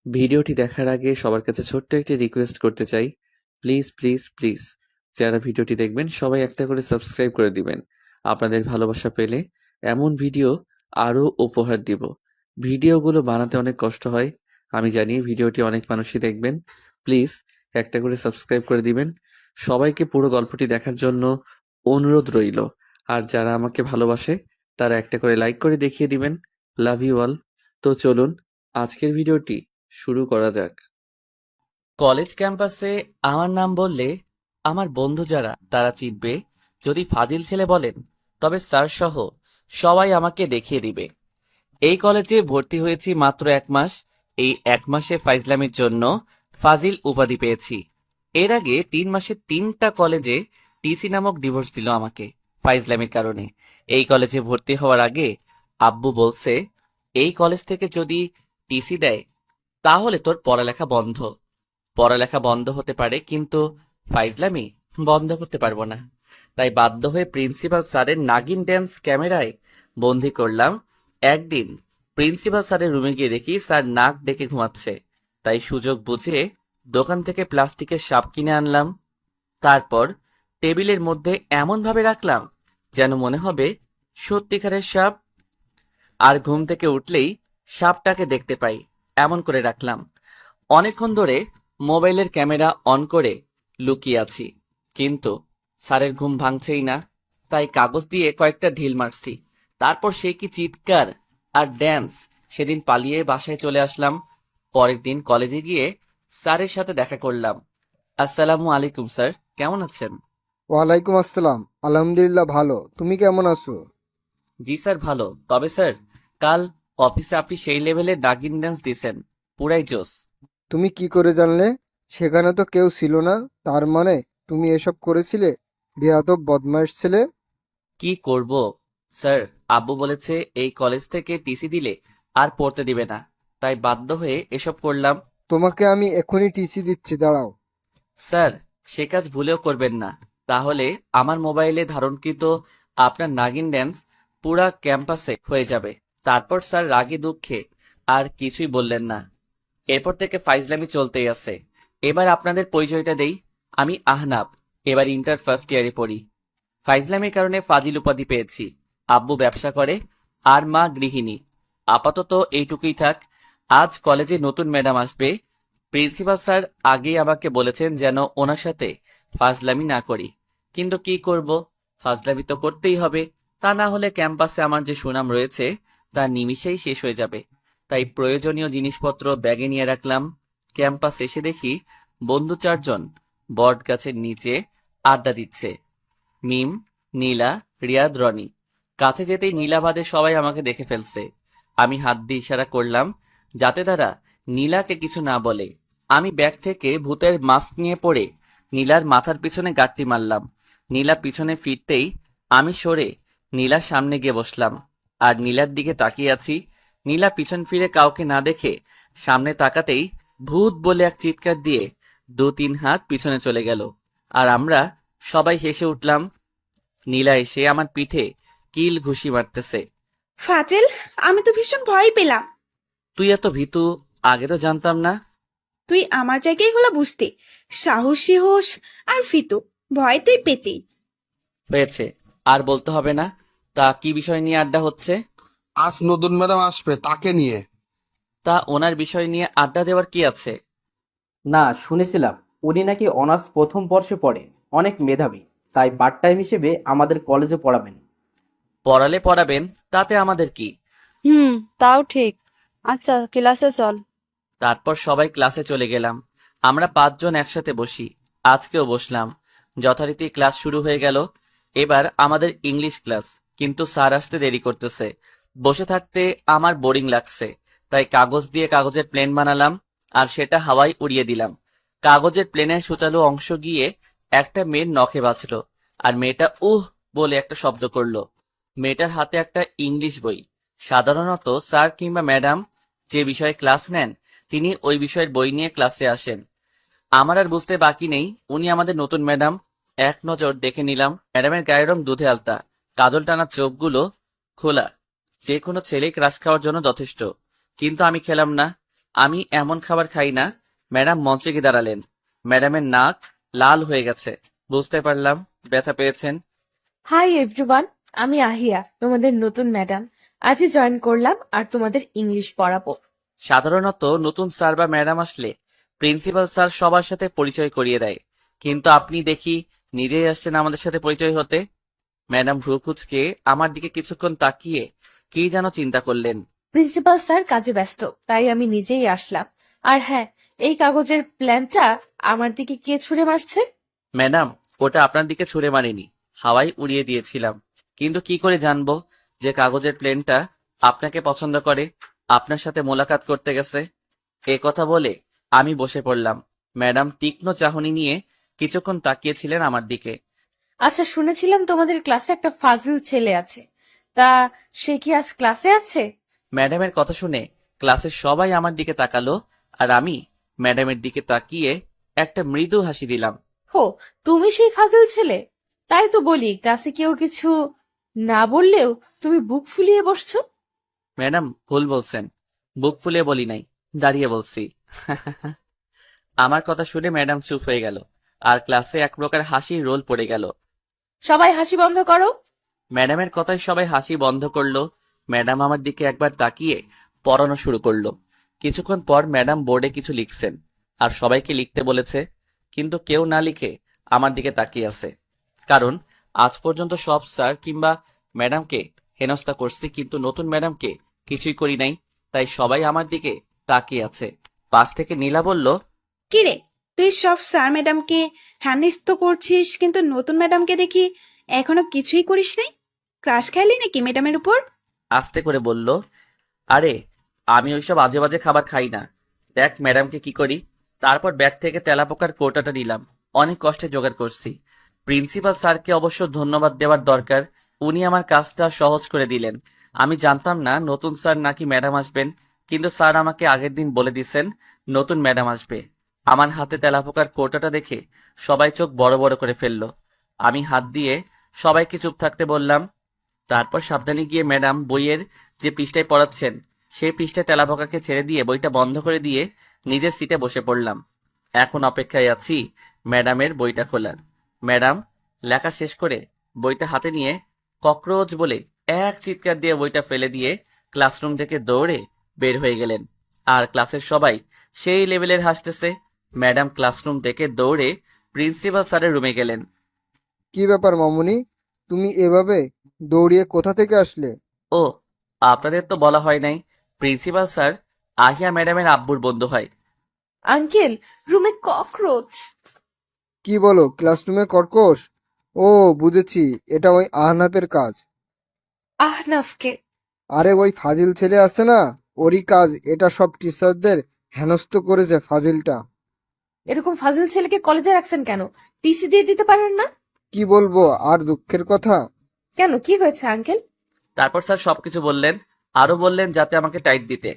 ভিডিওটি দেখার আগে সবার কাছে ছোট্ট একটি রিকোয়েস্ট করতে চাই, প্লিজ প্লিজ প্লিজ যারা ভিডিওটি দেখবেন সবাই একটা করে সাবস্ক্রাইব করে দিবেন। আপনাদের ভালোবাসা পেলে এমন ভিডিও আরও উপহার দিব। ভিডিওগুলো বানাতে অনেক কষ্ট হয়, আমি জানি। ভিডিওটি অনেক মানুষই দেখবেন, প্লিজ একটা করে সাবস্ক্রাইব করে দিবেন। সবাইকে পুরো গল্পটি দেখার জন্য অনুরোধ রইল। আর যারা আমাকে ভালোবাসে তারা একটা করে লাইক করে দেখিয়ে দিবেন। Love you all. তো চলুন আজকের ভিডিওটি শুরু করা যাক। কলেজ ক্যাম্পাসে আমার নাম বললে আমার বন্ধু যারা তারা চিনবে। যদি ফাজিল ছেলে বলেন তবে স্যার সহ সবাই আমাকে দেখিয়ে দিবে। এই কলেজে ভর্তি হয়েছি মাত্র 1 মাস। এই 1 মাসে ফাইজলামির জন্য ফাজিল উপাধি পেয়েছি। এর আগে 3 মাসে 3টা কলেজে টিসি নামক ডিভোর্স দিল আমাকে ফাইজলামির কারণে। এই কলেজে ভর্তি হওয়ার আগে আব্বু বলছে, এই কলেজ থেকে যদি টিসি দেয় তাহলে তোর পড়ালেখা বন্ধ। পড়ালেখা বন্ধ হতে পারে কিন্তু ফাইজলামি বন্ধ করতে পারবো না। তাই বাধ্য হয়ে প্রিন্সিপাল স্যারের নাগিন ড্যান্স ক্যামেরায় বন্দি করলাম। একদিন প্রিন্সিপাল স্যারের রুমে গিয়ে দেখি স্যার নাক ডেকে ঘুমাচ্ছে। তাই সুযোগ বুঝে দোকান থেকে প্লাস্টিকের সাপ কিনে আনলাম। তারপর টেবিলের মধ্যে এমন ভাবে রাখলাম যেন মনে হবে সত্যিকারের সাপ। আর ঘুম থেকে উঠলেই সাপটাকে দেখতে পাই, এমন করে রাখলাম। অনেকক্ষণ ধরে মোবাইলের ক্যামেরা অন করে লুকিয়ে আছি, কিন্তু স্যারের ঘুম ভাঙছেই না। তাই কাগজ দিয়ে কয়েকটা ঢিল মারছি। তারপর সে কি চিৎকার আর ড্যান্স! সেদিন পালিয়ে বাসায় চলে আসলাম। পরের দিন কলেজে গিয়ে স্যারের সাথে দেখা করলাম। আসসালামু আলাইকুম স্যার, কেমন আছেন? ওয়ালাইকুম আসসালাম। আলহামদুলিল্লাহ ভালো। তুমি কেমন আছো? জি স্যার ভালো। তবে স্যার, কাল অফিসে আপনি সেই লেভেলের নাগিন ড্যান্স দিছেন, পুরাই জোস। তুমি কি করে জানলে? সেখানে তো কেউ ছিল না। তার মানে তুমি এসব করেছিলে? বেয়াদব বদমাইশ ছেলে। কি করব স্যার, আব্বু বলেছে এই কলেজ থেকে টিসি দিলে আর পড়তে দিবে না। তাই বাধ্য হয়ে এসব করলাম। তোমাকে আমি এখনই টিসি দিচ্ছি, দাঁড়াও। স্যার, সে কাজ ভুলেও করবেন না। তাহলে আমার মোবাইলে ধারণকৃত আপনার নাগিন ড্যান্স পুরা ক্যাম্পাসে হয়ে যাবে। তারপর স্যার রাগে দুঃখে আর কিছুই বললেন না। এরপর থেকে ফাইজলামি চলতেই আছে। এবার আপনাদের পরিচয়টা দেই। আমি আহনাব, এবার ইন্টার ফার্স্ট ইয়ারে পড়ি। ফাইজলামির কারণে ফাজিল উপাধি পেয়েছি। আব্বু ব্যবসা করে আর মা গৃহিণী। আপাতত এইটুকুই থাক। আজ কলেজে নতুন ম্যাডাম আসবে। প্রিন্সিপাল স্যার আগেই আমাকে বলেছেন যেন ওনার সাথে ফাজলামি না করি। কিন্তু কি করব, ফাজলামি তো করতেই হবে। তা না হলে ক্যাম্পাসে আমার যে সুনাম রয়েছে তা নিমিষেই শেষ হয়ে যাবে। তাই প্রয়োজনীয় জিনিসপত্র ব্যাগে নিয়ে রাখলাম। ক্যাম্পাস এসে দেখি বন্ধু 4জন বট গাছের নিচে আড্ডা দিচ্ছে। মিম, নীলা, রিয়াদ, রনি। কাছে যেতেই নীলা বাদে সবাই আমাকে দেখে ফেলছে। আমি হাত দিয়ে ইশারা করলাম যাতে তারা নীলাকে কিছু না বলে। আমি ব্যাগ থেকে ভূতের মাস্ক নিয়ে পড়ে নীলার মাথার পিছনে গাঁটটি মারলাম। নীলা পিছনে ফিরতেই আমি সরে নীলার সামনে গিয়ে বসলাম আর নীলার দিকে তাকিয়ে আছি। নীলা পিছন ফিরে কাউকে না দেখে সামনে তাকাতেই ভূত বলে এক চিৎকার দিয়ে 2-3 হাত পিছনে চলে গেল। আর আমরা সবাই হেসে উঠলাম। নীলা এসে আমার পিঠে কিল ঘুষি মারতেছে। ফাজিল, আমি তো ভীষণ ভয় পেলাম। তুই এত ভীতু, আগে তো জানতাম না। তুই আমার জায়গায় হলো বুঝতে। সাহসী হোস আর ফিতু, ভয় তুই পেতেই। হয়েছে, আর বলতে হবে না। তা কি বিষয় নিয়ে আড্ডা হচ্ছে? আজ নতুন ম্যাডাম আসবে, তাকে নিয়ে। তা ওনার বিষয় নিয়ে আড্ডা দেওয়ার কি আছে? না, শুনেছিলাম উনি নাকি অনার্স প্রথম বর্ষে পড়ে, অনেক মেধাবী, তাই পার্ট টাইম হিসেবে আমাদের কলেজে পড়াবেন। পড়ালে পড়াবেন, তাতে আমাদের কি? হুম, তাও ঠিক। আচ্ছা, ক্লাসে চল। তারপর সবাই ক্লাসে চলে গেলাম। আমরা 5জন একসাথে বসি। আজকেও বসলাম। যথারীতি ক্লাস শুরু হয়ে গেল। এবার আমাদের ইংলিশ ক্লাস, কিন্তু স্যার আসতে দেরি করতেছে। বসে থাকতে আমার বোরিং লাগছে। তাই কাগজ দিয়ে কাগজের প্লেন বানালাম আর সেটা হাওয়ায় উড়িয়ে দিলাম। কাগজের প্লেনের সুচালু অংশ গিয়ে একটা মেয়ের নখে বাজলো আর মেয়েটা উহ বলে একটা শব্দ করলো। মেয়েটার হাতে একটা ইংলিশ বই। সাধারণত স্যার কিংবা ম্যাডাম যে বিষয়ে ক্লাস নেন তিনি ওই বিষয়ের বই নিয়ে ক্লাসে আসেন। আমার আর বুঝতে বাকি নেই উনি আমাদের নতুন ম্যাডাম। এক নজর দেখে নিলাম ম্যাডামের গায়ের রং দুধে আলতা, কাজল টানা চোখগুলো খোলা। যে কোনো ছেলেই ক্রাশ খাওয়ার জন্য যথেষ্ট। কিন্তু আমি খেলাম না। আমি এমন খাবার খাই না। ম্যাডাম মঞ্চে গিয়ে দাঁড়ালেন। ম্যাডামের নাক লাল হয়ে গেছে। বুঝতে পারলাম ব্যথা পেয়েছেন। হাই এভরিওয়ান, আমি আহিয়া, তোমাদের নতুন ম্যাডাম। আজই জয়েন করলাম আর তোমাদের ইংলিশ পড়াবো। সাধারণত নতুন স্যার বা ম্যাডাম আসলে প্রিন্সিপাল স্যার সবার সাথে পরিচয় করিয়ে দেয়, কিন্তু আপনি দেখি নিজেই আসছেন আমাদের সাথে পরিচয় হতে। ম্যাডাম ভ্রু কুঁচকে আমার দিকে কিছুক্ষণ তাকিয়ে কি যেন চিন্তা করলেন। প্রিন্সিপাল স্যার কাজে ব্যস্ত, তাই আমি নিজেই আসলাম। আর হ্যাঁ, এই কাগজের প্ল্যানটা আমার দিকে কে ছুঁড়ে মারছে? ম্যাডাম, ওটা আপনার দিকে ছুঁড়ে মারিনি, হাওয়ায় উড়িয়ে দিয়েছিলাম। কিন্তু কি করে জানবো যে কাগজের প্লেনটা আপনাকে পছন্দ করে, আপনার সাথে মোলাকাত করতে গেছে? এ কথা বলে আমি বসে পড়লাম। ম্যাডাম তীক্ষ্ণ চাহনি নিয়ে কিছুক্ষণ তাকিয়েছিলেন আমার দিকে। আচ্ছা, শুনেছিলাম তোমাদের ক্লাসে একটা ফাজিল ছেলে আছে, তা সে কি আজ ক্লাসে আছে? ম্যাডামের কথা শুনে ক্লাসের সবাই আমার দিকে তাকালো, আর আমি ম্যাডামের দিকে তাকিয়ে একটা মৃদু হাসি দিলাম। হো, তুমি সেই ফাজিল ছেলে? তাই তো বলি, ক্লাসে কেউ কিছু না বললেও তুমি বুক ফুলিয়ে বসছো। ম্যাডাম ভুল বলছেন, বুক ফুলিয়ে বলি নাই, দাঁড়িয়ে বলছি। আমার কথা শুনে ম্যাডাম চুপ হয়ে গেল, আর ক্লাসে এক প্রকার হাসির রোল পড়ে গেল। সবাই হাসি বন্ধ করো। ম্যাডামের কথায় সবাই হাসি বন্ধ করলো। ম্যাডাম আমার দিকে একবার তাকিয়ে পড়ানো শুরু করলো। কিছুক্ষণ পর ম্যাডাম বোর্ডে কিছু লিখছেন, আর সবাইকে লিখতে বলেছে, কিন্তু কেউ না লিখে আমার দিকে তাকিয়ে আছে। কারণ আজ পর্যন্ত সব স্যার কিংবা ম্যাডামকে হেনস্থা করছি, কিন্তু নতুন ম্যাডামকে কিছুই করি নাই, তাই সবাই আমার দিকে তাকিয়ে আছে। পাশ থেকে নীলা বলল, কিরে, তুই সব স্যার ম্যাডামকে হ্যানিস্ত করছিস, কিন্তু নতুন ম্যাডামকে দেখি এখনো কিছুই করিস নাই। ক্রাশ খাইলি নাকি ম্যাডামের উপর? আস্তে করে বলল, আরে আমি ওইসব আজে বাজে খাবার খাই না। দেখ ম্যাডামকে কি করি। তারপর ব্যাগ থেকে তেলাপোকার কৌটাটা নিলাম। অনেক কষ্টে জোগাড় করছি। প্রিন্সিপাল স্যারকে অবশ্য ধন্যবাদ দেওয়ার দরকার, উনি আমার কাজটা সহজ করে দিলেন। আমি জানতাম না নতুন স্যার নাকি ম্যাডাম আসবেন, কিন্তু স্যার আমাকে আগের দিন বলে দিছেন নতুন ম্যাডাম আসবে। আমার হাতে তেলাপোকার কৌটাটা দেখে সবাই চোখ বড় বড় করে ফেললো। আমি হাত দিয়ে সবাইকে চুপ থাকতে বললাম। তারপর সাবধানে গিয়ে ম্যাডাম বইয়ের যে পৃষ্ঠায় পড়াচ্ছেন সেই পৃষ্ঠায় তেলাপোকাকে ছেড়ে দিয়ে বইটা বন্ধ করে দিয়ে নিজের সিটে বসে পড়লাম। এখন অপেক্ষায় আছি ম্যাডামের বইটা খোলার। ম্যাডাম লেখা শেষ করে বইটা হাতে নিয়ে ককরোচ বলে এক চিৎকার দিয়ে বইটা ফেলে দিয়ে ক্লাসরুম থেকে দৌড়ে বের হয়ে গেলেন। আর ক্লাসের সবাই সেই লেভেলের হাসতেছে। ম্যাডাম ক্লাসরুম থেকে দৌড়ে প্রিন্সিপাল স্যারের রুমে গেলেন। কি ব্যাপার মামুনি, তুমি এভাবে দৌড়িয়ে কোথা থেকে আসলে? ও, আপনাদের তো বলা হয় নাই, প্রিন্সিপাল স্যার আহিয়া ম্যাডামের আব্বুর বন্ধু হয়। আঙ্কেল, রুমে ককরোচ। কি বলো, ক্লাসরুমে কর্কশ? ও, বুঝেছি, এটা ওই আহনাফের কাজ। আহনাফকে? আরে ওই ফাজিল ছেলে আছে না, ওরই কাজ এটা। সব টিচারদের হেনস্থ করেছে ফাজিলটা। এরকম ফাজিল ছেলেকে কলেজে রাখছেন কেন? টিসি দিয়ে দিতে পারেন না? কি বলবো আর, দুঃখের কথা। কেন, কি হয়েছে আঙ্কেল? তারপর স্যার সবকিছু বললেন, আরো বললেন যাতে আমাকে টাইট দিতে।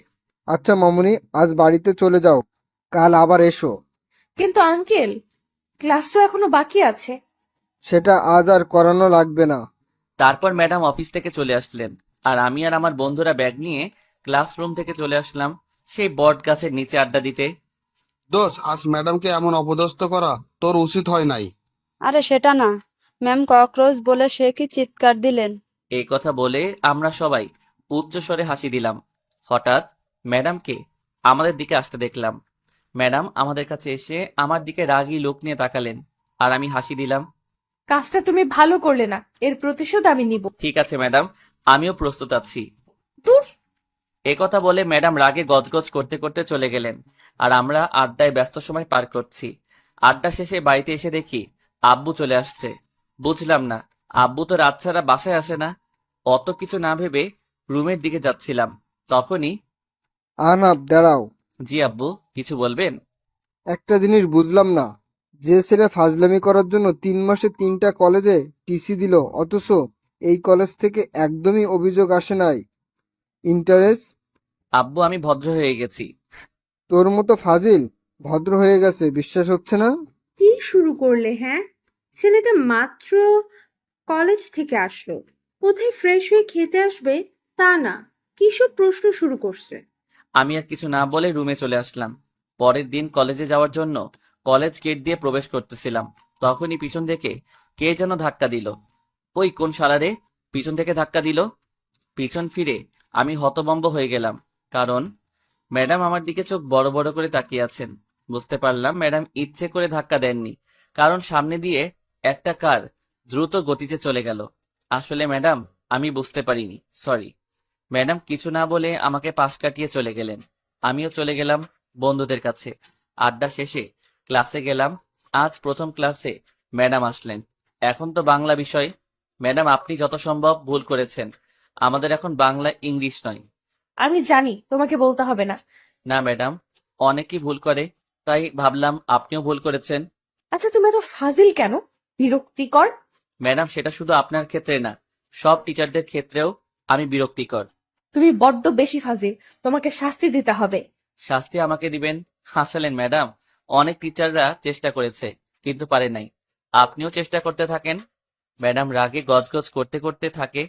আচ্ছা মামুনি, আজ বাড়িতে চলে যাও, কাল আবার এসো। কিন্তু আঙ্কেল, ক্লাস তো এখনো বাকি আছে। সেটা আজ আর করানো লাগবে না। তারপর ম্যাডাম অফিস থেকে চলে আসলেন, আর আমি আর আমার বন্ধুরা ব্যাগ নিয়ে ক্লাসরুম থেকে চলে আসলাম সেই বট গাছের নিচে আড্ডা দিতে। দোষ, আজ ম্যাডামকে এমন অপদস্থ করা তোর উচিত হয় নাই। আরে সেটা না, ম্যাম ককরোচ বলে সে কি চিৎকার দিলেন। এই কথা বলে আমরা সবাই উচ্চস্বরে হাসি দিলাম। হঠাৎ ম্যাডামকে আমাদের দিকে আসতে দেখলাম। ম্যাডাম আমাদের কাছে এসে আমার দিকে রাগী লোক নিয়ে তাকালেন, আর আমি হাসি দিলাম। কাজটা তুমি ভালো করলে না, এর প্রতিশোধ আমি নিব। ঠিক আছে ম্যাডাম, আমিও প্রস্তুত আছি। দূর। এ কথা বলে ম্যাডাম রাগে গজগজ করতে করতে চলে গেলেন, আর আমরা আড্ডায় ব্যস্ত সময় পার করছি। আড্ডা শেষে বাড়িতে এসে দেখি আব্বু চলে আসছে। বুঝলাম না, আব্বু তো রাত ছাড়া বাসায় আসে না। অত কিছু না ভেবে রুমের দিকে যাচ্ছিলাম, তখনই। আহনাফ, দাঁড়াও। জি আব্বু, কিছু বলবেন? একটা জিনিস বুঝলাম না, যে ছেলে ফাজলামি করার জন্য 3 মাসে 3টা কলেজে টিসি দিল, অথচ এই কলেজ থেকে একদমই অভিযোগ আসে নাই। ইন্টারেস্ট? আব্বু আমি ভদ্র হয়ে গেছি। তোর মতো ফাজিল ভদ্র হয়ে গেছে, বিশ্বাস হচ্ছে না? কি শুরু করলে? হ্যাঁ, ছেলেটা মাত্র কলেজ থেকে আসলো, কোথায় ফ্রেশ হয়ে খেতে আসবে তা না, কিসব প্রশ্ন শুরু করছে। আমি আর কিছু না বলে রুমে চলে আসলাম। পরের দিন কলেজে যাওয়ার জন্য কলেজ গেট দিয়ে প্রবেশ করতেছিলাম, তখনই পিছন থেকে কে যেন ধাক্কা দিল। ওই কোন শালারে পিছন থেকে ধাক্কা দিল! পিছন ফিরে আমি হতভম্ব হয়ে গেলাম, কারণ ম্যাডাম আমার দিকে চোখ বড় বড় করে তাকিয়ে আছেন। বুঝতে পারলাম ম্যাডাম ইচ্ছে করে ধাক্কা দেননি, কারণ সামনে দিয়ে একটা কার দ্রুত গতিতে চলে গেল। আসলে ম্যাডাম, আমি বুঝতে পারিনি, সরি। ম্যাডাম কিছু না বলে আমাকে পাশ কাটিয়ে চলে গেলেন। আমিও চলে গেলাম বন্ধুদের কাছে। আড্ডা শেষে ক্লাসে গেলাম। আজ প্রথম ক্লাসে ম্যাডাম আসলেন। এখন তো বাংলা বিষয়। ম্যাডাম, আপনি যত সম্ভব ভুল করেছেন। আমাদের এখন বাংলা ইংলিশ নয়। আমি জানি, তোমাকে বলতে হবে না। না ম্যাডাম, অনেকেই ভুল করে, তাই ভাবলাম আপনিও ভুল করেছেন। আচ্ছা, তুমি এত ফাজিল কেন? বিরক্তিকর। ম্যাডাম, সেটা শুধু আপনার ক্ষেত্রে না, সব টিচারদের ক্ষেত্রেও আমি বিরক্তিকর। তুমি বড্ড বেশি ফাজিল, তোমাকে শাস্তি দিতে হবে। শাস্তি আমাকে দিবেন? হাসালেন ম্যাডাম। অনেক টিচাররা চেষ্টা করেছে, কিন্তু পারে নাই। আপনিও চেষ্টা করতে থাকেন। ম্যাডাম রাগে গজগজ করতে করতে থাকে,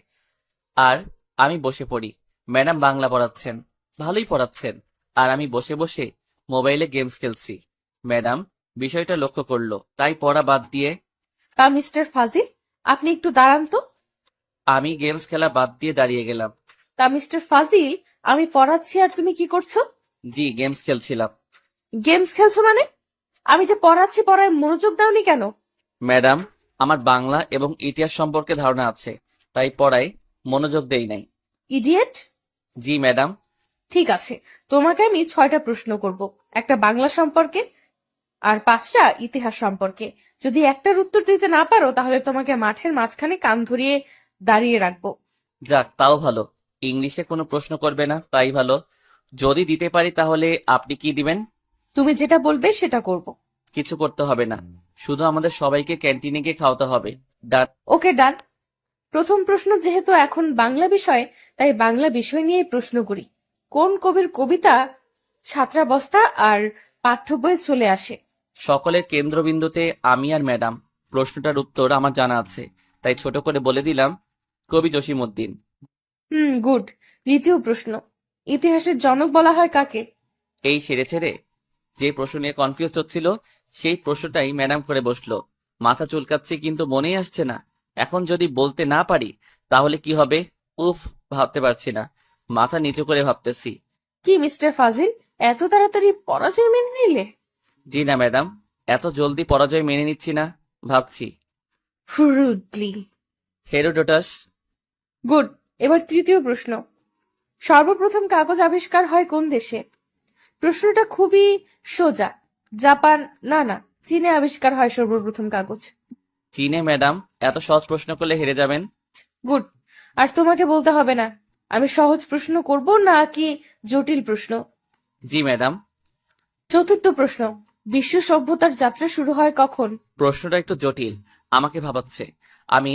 আর আমি বসে পড়ি। ম্যাডাম বাংলা পড়াচ্ছেন, ভালোই পড়াচ্ছেন, আর আমি বসে বসে মোবাইলে গেমস খেলছি। ম্যাডাম বিষয়টা লক্ষ্য করলো, তাই পড়া বাদ দিয়ে মিস্টার ফাজিল, আপনি একটু দাঁড়ান তো। আমি গেমস খেলা বাদ দিয়ে দাঁড়িয়ে গেলাম। মিস্টার ফাজিল, আমি পড়াচ্ছি আর তুমি কি করছো? জি, গেমস খেলছিলাম। গেমস খেলছো মানে? আমি যে পড়াচ্ছি, পড়ায় মনোযোগ দাওনি কেন? ম্যাডাম, আমার বাংলা এবং ইতিহাস সম্পর্কে ধারণা আছে, তাই পড়ায় মনোযোগ দেই নাই। ইডিয়েট। জি ম্যাডাম। ঠিক আছে, তোমাকে আমি 6টা প্রশ্ন করব, একটা বাংলা সম্পর্কে আর 5টা ইতিহাস সম্পর্কে। যদি একটার উত্তর দিতে না পারো, তাহলে তোমাকে মাঠের মাঝখানে কান ধরিয়ে দাঁড়িয়ে রাখবো। যাক, তাও ভালো। ইংলিশে কোনো প্রশ্ন করবে না, তাই ভালো। যদি দিতে পারি তাহলে আপনি কি দিবেন? তুমি যেটা বলবে সেটা করব। কিছু করতে হবে না, শুধু আমাদের সবাইকে ক্যান্টিনে গিয়ে খাওয়াতে হবে। ডান। ওকে, ডান। প্রথম প্রশ্ন, যেহেতু এখন বাংলা বিষয়, তাই বাংলা বিষয় নিয়ে প্রশ্ন করি। কোন কবির কবিতা ছাত্রাবস্থা আর পাঠ্য বইয়ে চলে আসে? সকলের কেন্দ্রবিন্দুতে আমি আর ম্যাডাম। প্রশ্নটার উত্তর আমার জানা আছে, তাই ছোট করে বলে দিলাম, কবি জসিমউদ্দিন। গুড। দ্বিতীয় প্রশ্ন, ইতিহাসের জনক বলা হয় কাকে? এই সেরে ছেড়ে যে প্রশ্ন নিয়ে কনফিউজ হচ্ছিল, সেই প্রশ্নটাই ম্যাডাম করে বসলো। মাথা চুলকাচ্ছি, কিন্তু মনেই আসছে না। এখন যদি বলতে না পারি তাহলে কি হবে? উফ, ভাবতে পারছি না। মাথা নিচু করে ভাবতেছি। কি মিস্টার ফাজিল, এত তাড়াতাড়ি পরাজয় মেনে নিলে? জি না ম্যাডাম, এত জলদি পরাজয় মেনে নিচ্ছি না, ভাবছি। রুডলি। হেরোডোটাস। গুড। এবার তৃতীয় প্রশ্ন, সর্বপ্রথম কাগজ আবিষ্কার হয় কোন দেশে? প্রশ্নটা খুবই সোজা। জাপান, না না, চীনে আবিষ্কার হয় সর্বপ্রথম কাগজ। চীনে ম্যাডাম, এত সহজ প্রশ্ন করলে হেরে যাবেন। গুড। আর তোমাকে বলতে হবে না আমি সহজ প্রশ্ন করব নাকি জটিল প্রশ্ন। জি ম্যাডাম। চতুর্থ প্রশ্ন, বিশ্ব সভ্যতার যাত্রা শুরু হয় কখন? প্রশ্নটা একটু জটিল, আমাকে ভাবাচ্ছে। আমি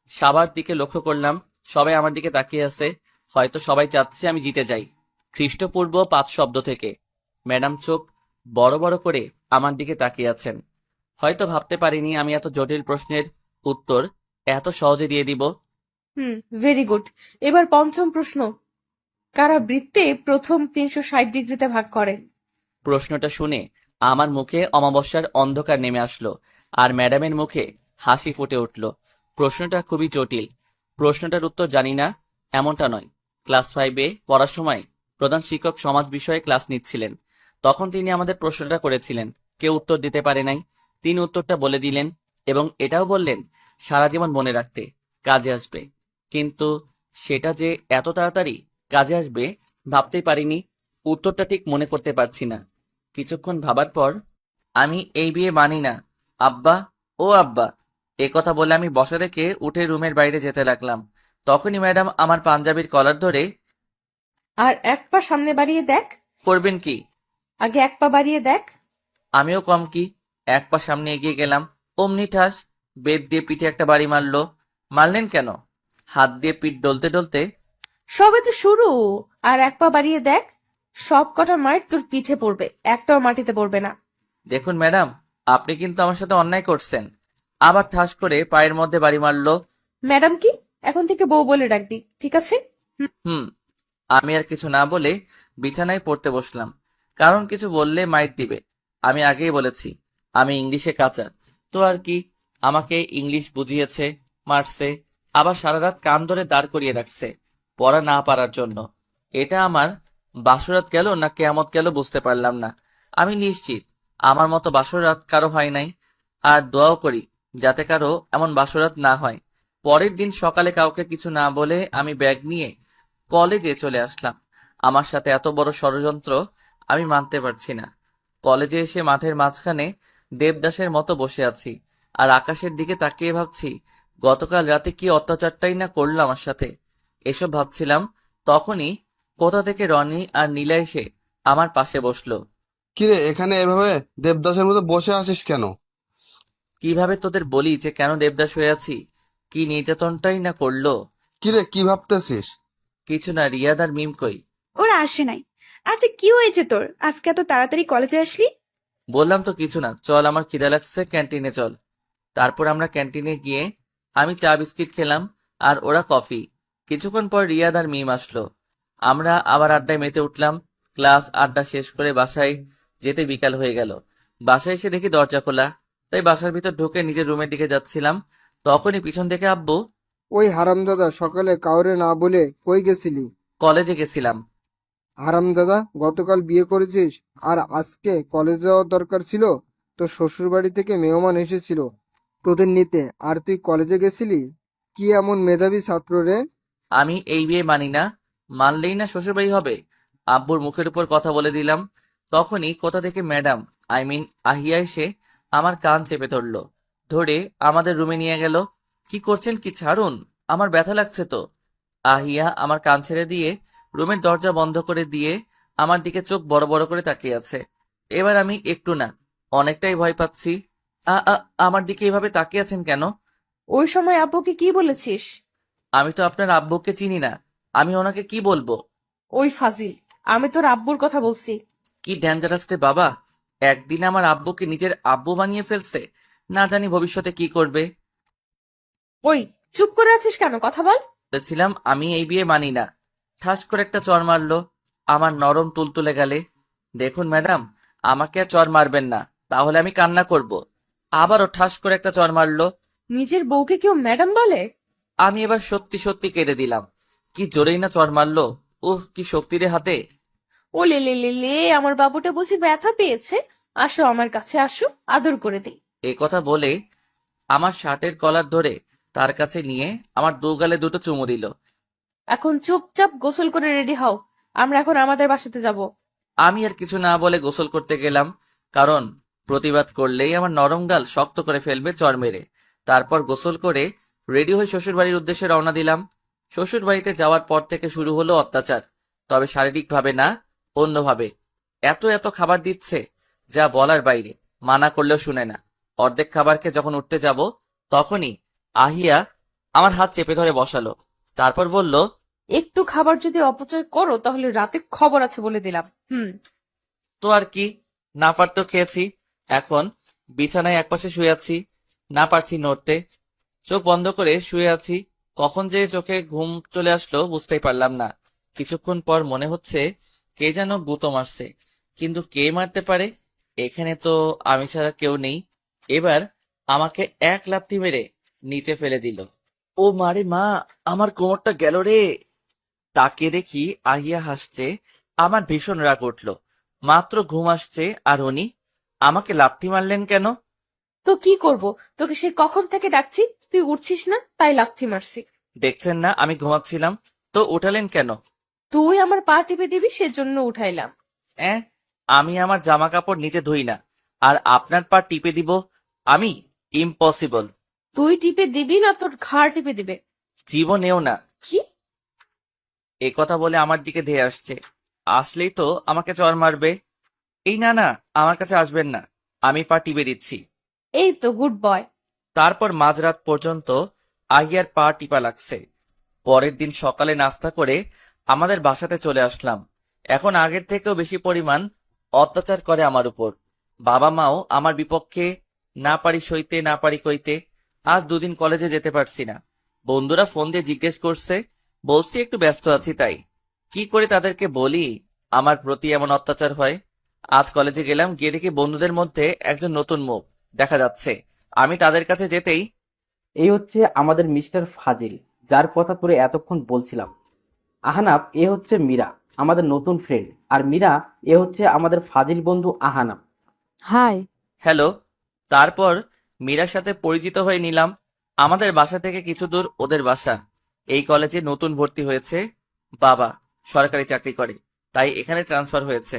সবার দিকে লক্ষ্য করলাম, সবাই আমার দিকে তাকিয়ে আছে। হয়তো সবাই চাচ্ছে আমি জিতে যাই। খ্রিস্টপূর্ব 5 শব্দ থেকে। ম্যাডাম চোখ বড় বড় করে আমার দিকে তাকিয়ে আছেন। হয়তো ভাবতে পারিনি আমি এত জটিল প্রশ্নের উত্তর এত সহজে দিয়ে দিব। Very good. এবার পঞ্চম প্রশ্ন, কারা বৃত্তে প্রথম 360 ডিগ্রিতে ভাগ করেন? প্রশ্নটা শুনে আমার মুখে অমাবস্যার অন্ধকার নেমে আসলো, আর ম্যাডামের মুখে হাসি ফুটে উঠল। প্রশ্নটা খুবই জটিল। প্রশ্নটার উত্তর জানি না এমনটা নয়। ক্লাস 5-এ পড়ার সময় প্রধান শিক্ষক সমাজ বিষয়ে ক্লাস নিচ্ছিলেন। তখন তিনি আমাদের প্রশ্নটা করেছিলেন, কেউ উত্তর দিতে পারে নাই। তিনি উত্তরটা বলে দিলেন এবং এটাও বললেন সারা জীবন মনে রাখতে, কাজে আসবে। কিন্তু সেটা যে এত তাড়াতাড়ি কাজে আসবে ভাবতেই পারিনি। উত্তরটা ঠিক মনে করতে পারছি না। কিছুক্ষণ ভাবার পর, আমি এই বিয়ে মানি না আব্বা, ও আব্বা, এ কথা বলে আমি বসা থেকে উঠে রুমের বাইরে যেতে লাগলাম। তখনই ম্যাডাম আমার পাঞ্জাবির কলার ধরে, আর এক পা সামনে বাড়িয়ে দেখ। করবেন কি? আগে এক পা বাড়িয়ে দেখ। আমিও কম কি, এক পা সামনে এগিয়ে গেলাম। অমনি ঠাস, বেত দিয়ে পিঠে একটা বাড়ি মারলো। মারলেন কেন? হাত দিয়ে পিঠ ডলতে ডলতে, সবে তো শুরু, আর এক পা বাড়িয়ে দেখ। সব কটা মাইট তোর পিঠে পড়বে, একটাও মাটিতে পড়বে না। দেখুন ম্যাডাম, আপনি কিন্তু আমার সাথে অন্যায় করছেন। আবার ঠাস করে পায়ের মধ্যে বাড়ি মারলো। ম্যাডাম কি? এখন থেকে বউ বলে ডাকবি, ঠিক আছে? হুম। আমি আর কিছু না বলে বিছানায় পড়তে বসলাম। কারণ কিছু বললে মাইর দিবে। আমি আগেই বলেছি আমি ইংলিশে কাঁচা। তো আর কি, আমাকে ইংলিশ বুঝিয়েছে, মারছে, আবার সারা রাত কান ধরে দাঁড় করিয়ে রাখছে পড়া না পারার জন্য। এটা আমার বাসরাত গেল না কেয়ামত গেল বুঝতে পারলাম না। আমি নিশ্চিত আমার মতো বাসরাত কারো হয় নাই, আর দোয়াও করি যাতে কারো এমন বাসরাত না হয়। পরের দিন সকালে কাউকে কিছু না বলে আমি ব্যাগ নিয়ে কলেজে চলে আসলাম। আমার সাথে এত বড় ষড়যন্ত্র আমি মানতে পারছি না। কলেজে এসে মাঠের মাঝখানে দেবদাসের মতো বসে আছি, আর আকাশের দিকে তাকিয়ে ভাবছি গতকাল রাতে কি অত্যাচারটাই না করলো আমার সাথে। এসব ভাবছিলাম, তখনই কোথা থেকে রনি আর নীলা এসে আমার পাশে বসলো। কিরে, এখানে এভাবে দেবদাসের মতো বসে আছিস কেন? কিভাবে তোদের বলি যে কেন দেবদাস হয়ে আছি? কি নির্যাতনটাই না করলো। কিরে, কি ভাবতেছিস? কিছু না, রিয়াদ আর মিম কই? ওরা আসে নাই। আচ্ছা, কি হয়েছে তোর? আজকে এত তাড়াতাড়ি কলেজে আসলি? বললাম তো কিছু না, চল আমার খিদা লাগছে, ক্যান্টিনে চল। তারপর আমরা ক্যান্টিনে গিয়ে আমি চা বিস্কিট খেলাম আর ওরা কফি। কিছুক্ষণ পর রিয়াদ আর মিম আসলো। আমরা আবার আড্ডায় মেতে উঠলাম। ক্লাস আড্ডা শেষ করে বাসায় যেতে বিকাল হয়ে গেল। বাসায় এসে দেখি দরজা খোলা, তাই বাসার ভিতর ঢুকে নিজের রুমের দিকে যাচ্ছিলাম, তখনই পিছন থেকে আব্বু। ওই হারামজাদা, সকালে কাউরে না বলে কই গেছিলি? কলেজে গেছিলাম। হারামজাদা, গতকাল বিয়ে করেছিস আর আজকে কলেজ যাওয়ার দরকার ছিল? তোর শ্বশুর বাড়ি থেকে মেহমান এসেছিল তোদের নিতে, আর তুই কলেজে গেছিলি? কি এমন মেধাবী ছাত্র রে? আমি এই বিয়ে মানি না, মানলেই না শ্বশুরবাড়ি হবে। আব্বুর মুখের উপর কথা বলে দিলাম। তখনই কোথা থেকে ম্যাডাম, আই মিন আহিয়া এসে আমার কান চেপে ধরলো, ধরে আমাদের রুমে নিয়ে গেল। কি করছেন, কি ছাড়ুন, আমার ব্যথা লাগছে তো। আহিয়া আমার কান ছেড়ে দিয়ে রুমের দরজা বন্ধ করে দিয়ে আমার দিকে চোখ বড় বড় করে তাকিয়ে আছে। এবার আমি একটু না, অনেকটাই ভয় পাচ্ছি। আ আ আমার দিকে এভাবে তাকিয়ে আছেন কেন? ওই সময় আব্বুকে কি বলেছিস? আমি তো আপনার আব্বুকে চিনি না, আমি ওনাকে কি বলবো? ওই ফাজিল, আমি তোর আব্বুর কথা বলছি। কি ডেঞ্জারাস রে বাবা, একদিন আমার আব্বুকে নিজের আব্বু বানিয়ে ফেলছে, না জানি ভবিষ্যতে কি করবে। ওই, চুপ করে আছিস কেন, কথা বল। বলেছিলাম আমি এই বিয়ে মানি না। ঠাস করে একটা চড় মারলো আমার নরম তুলতুলে গালে। দেখুন ম্যাডাম, আমাকে আর চড় মারবেন না, তাহলে আমি কান্না করব। আবারও ঠাস করে একটা চড় মারলো। নিজের বউকে কেউ ম্যাডাম বলে? আমি এবার সত্যি সত্যি কেঁদে দিলাম। কি জোরেই না চড় মারলো, উহ কি শক্তি রে হাতে। ও লে লে লে লে, আমার বাবুটা বুঝি ব্যথা পেয়েছে। আসো আমার কাছে, আসো, আদর করে দিই। এ কথা বলে আমার শার্টের কলার ধরে তার কাছে নিয়ে আমার দু গালে দুটো চুমু দিল। এখন চুপচাপ গোসল করে রেডি হও, আমরা এখন আমাদের বাসাতে যাব। আমি আর কিছু না বলে গোসল করতে গেলাম, কারণ প্রতিবাদ করলেই আমার নরম গাল শক্ত করে ফেলবে চড় মেরে। তারপর গোসল করে রেডি হয়ে শ্বশুরবাড়ির উদ্দেশ্যে রওনা দিলাম। শ্বশুরবাড়িতে যাওয়ার পর থেকে শুরু হলো অত্যাচার, তবে শারীরিকভাবে না, অন্যভাবে। এত এত খাবার দিচ্ছে যা বলার বাইরে, মানা করলেও শুনে না। অর্ধেক খাবারকে যখন উঠতে যাব, তখনই আহিয়া আমার হাত চেপে ধরে বসালো। তারপর বলল, একটু খাবার যদি অপচয় করো তাহলে রাতে খবর আছে বলে দিলাম। তো আর কি, না পারতেও খেয়েছি, এখন বিছানায় একপাশে শুয়ে আছি, না পারছি নড়তে। চোখ বন্ধ করে শুয়ে আছি, কখন যে চোখে ঘুম চলে আসলো বুঝতেই পারলাম না। কিছুক্ষণ পর মনে হচ্ছে কে যেন গুঁতো মারছে, কিন্তু কে মারতে পারে? এখানে তো আমি ছাড়া কেউ নেই। এবার আমাকে এক লাথি মেরে নিচে ফেলে দিল। ও মারে মা, আমার কোমরটা গেল রে। তাকে দেখি আহিয়া হাসছে, আমার ভীষণ রাগ উঠলো। মাত্র ঘুম আসছে আর উনি আমাকে লাথি মারলেন কেন? তো কি করব, তোকে সে কখন থেকে ডাকছি, তুই উঠছিস না, তাই লাথি মারছি। দেখছেন না আমি ঘুমাচ্ছিলাম, তো উঠালেন কেন? তুই আমার পা টিপে দিবি সেজন্য উঠাইলাম। আমি আমার জামা কাপড় নিচে ধুই না, আর আপনার পা টিপে দিব আমি? ইম্পসিবল। তুই টিপে দিবি না তোর ঘাড় টিপে দিবে? জীবনেও না। কি? এ কথা বলে আমার দিকে ধেয়ে আসছে, আসলেই তো আমাকে চড় মারবে। এই না না, আমার কাছে আসবেন না, আমি পা টিপে দিচ্ছি। এই তো গুড বয়। তারপর মাঝরাত পর্যন্ত আহিয়ার পা টিপা লাগছে। পরের দিন সকালে নাস্তা করে আমাদের বাসাতে চলে আসলাম। এখন আগের থেকেও বেশি পরিমাণ অত্যাচার করে আমার উপর। বাবা মাও আমার বিপক্ষে, না পারি সইতে না পারি কইতে। আজ দুদিন কলেজে যেতে পারছি না। বন্ধুরা ফোন দিয়ে জিজ্ঞেস করছে, বলছি একটু ব্যস্ত আছি তাই। কি করে তাদেরকে বলি আমার প্রতি এমন অত্যাচার হয়? আজ কলেজে গেলাম, গিয়ে দেখি বন্ধুদের মধ্যে একজন নতুন মুখ দেখা যাচ্ছে। আমি তাদের কাছে যেতেই এই হচ্ছে আমাদের মিস্টার ফাজিল, যার কথা তোরে এতক্ষণ বলছিলাম। আহানাব, এ হচ্ছে মীরা, আমাদের নতুন ফ্রেন্ড। আর মীরা, এ হচ্ছে আমাদের ফাজিল বন্ধু আহানাব। হাই। হ্যালো। তারপর মীরার সাথে পরিচিত হয়ে নিলাম। আমাদের বাসা থেকে কিছু দূর ওদের বাসা। এই কলেজে নতুন ভর্তি হয়েছে, বাবা সরকারি চাকরি করে, তাই এখানে ট্রান্সফার হয়েছে।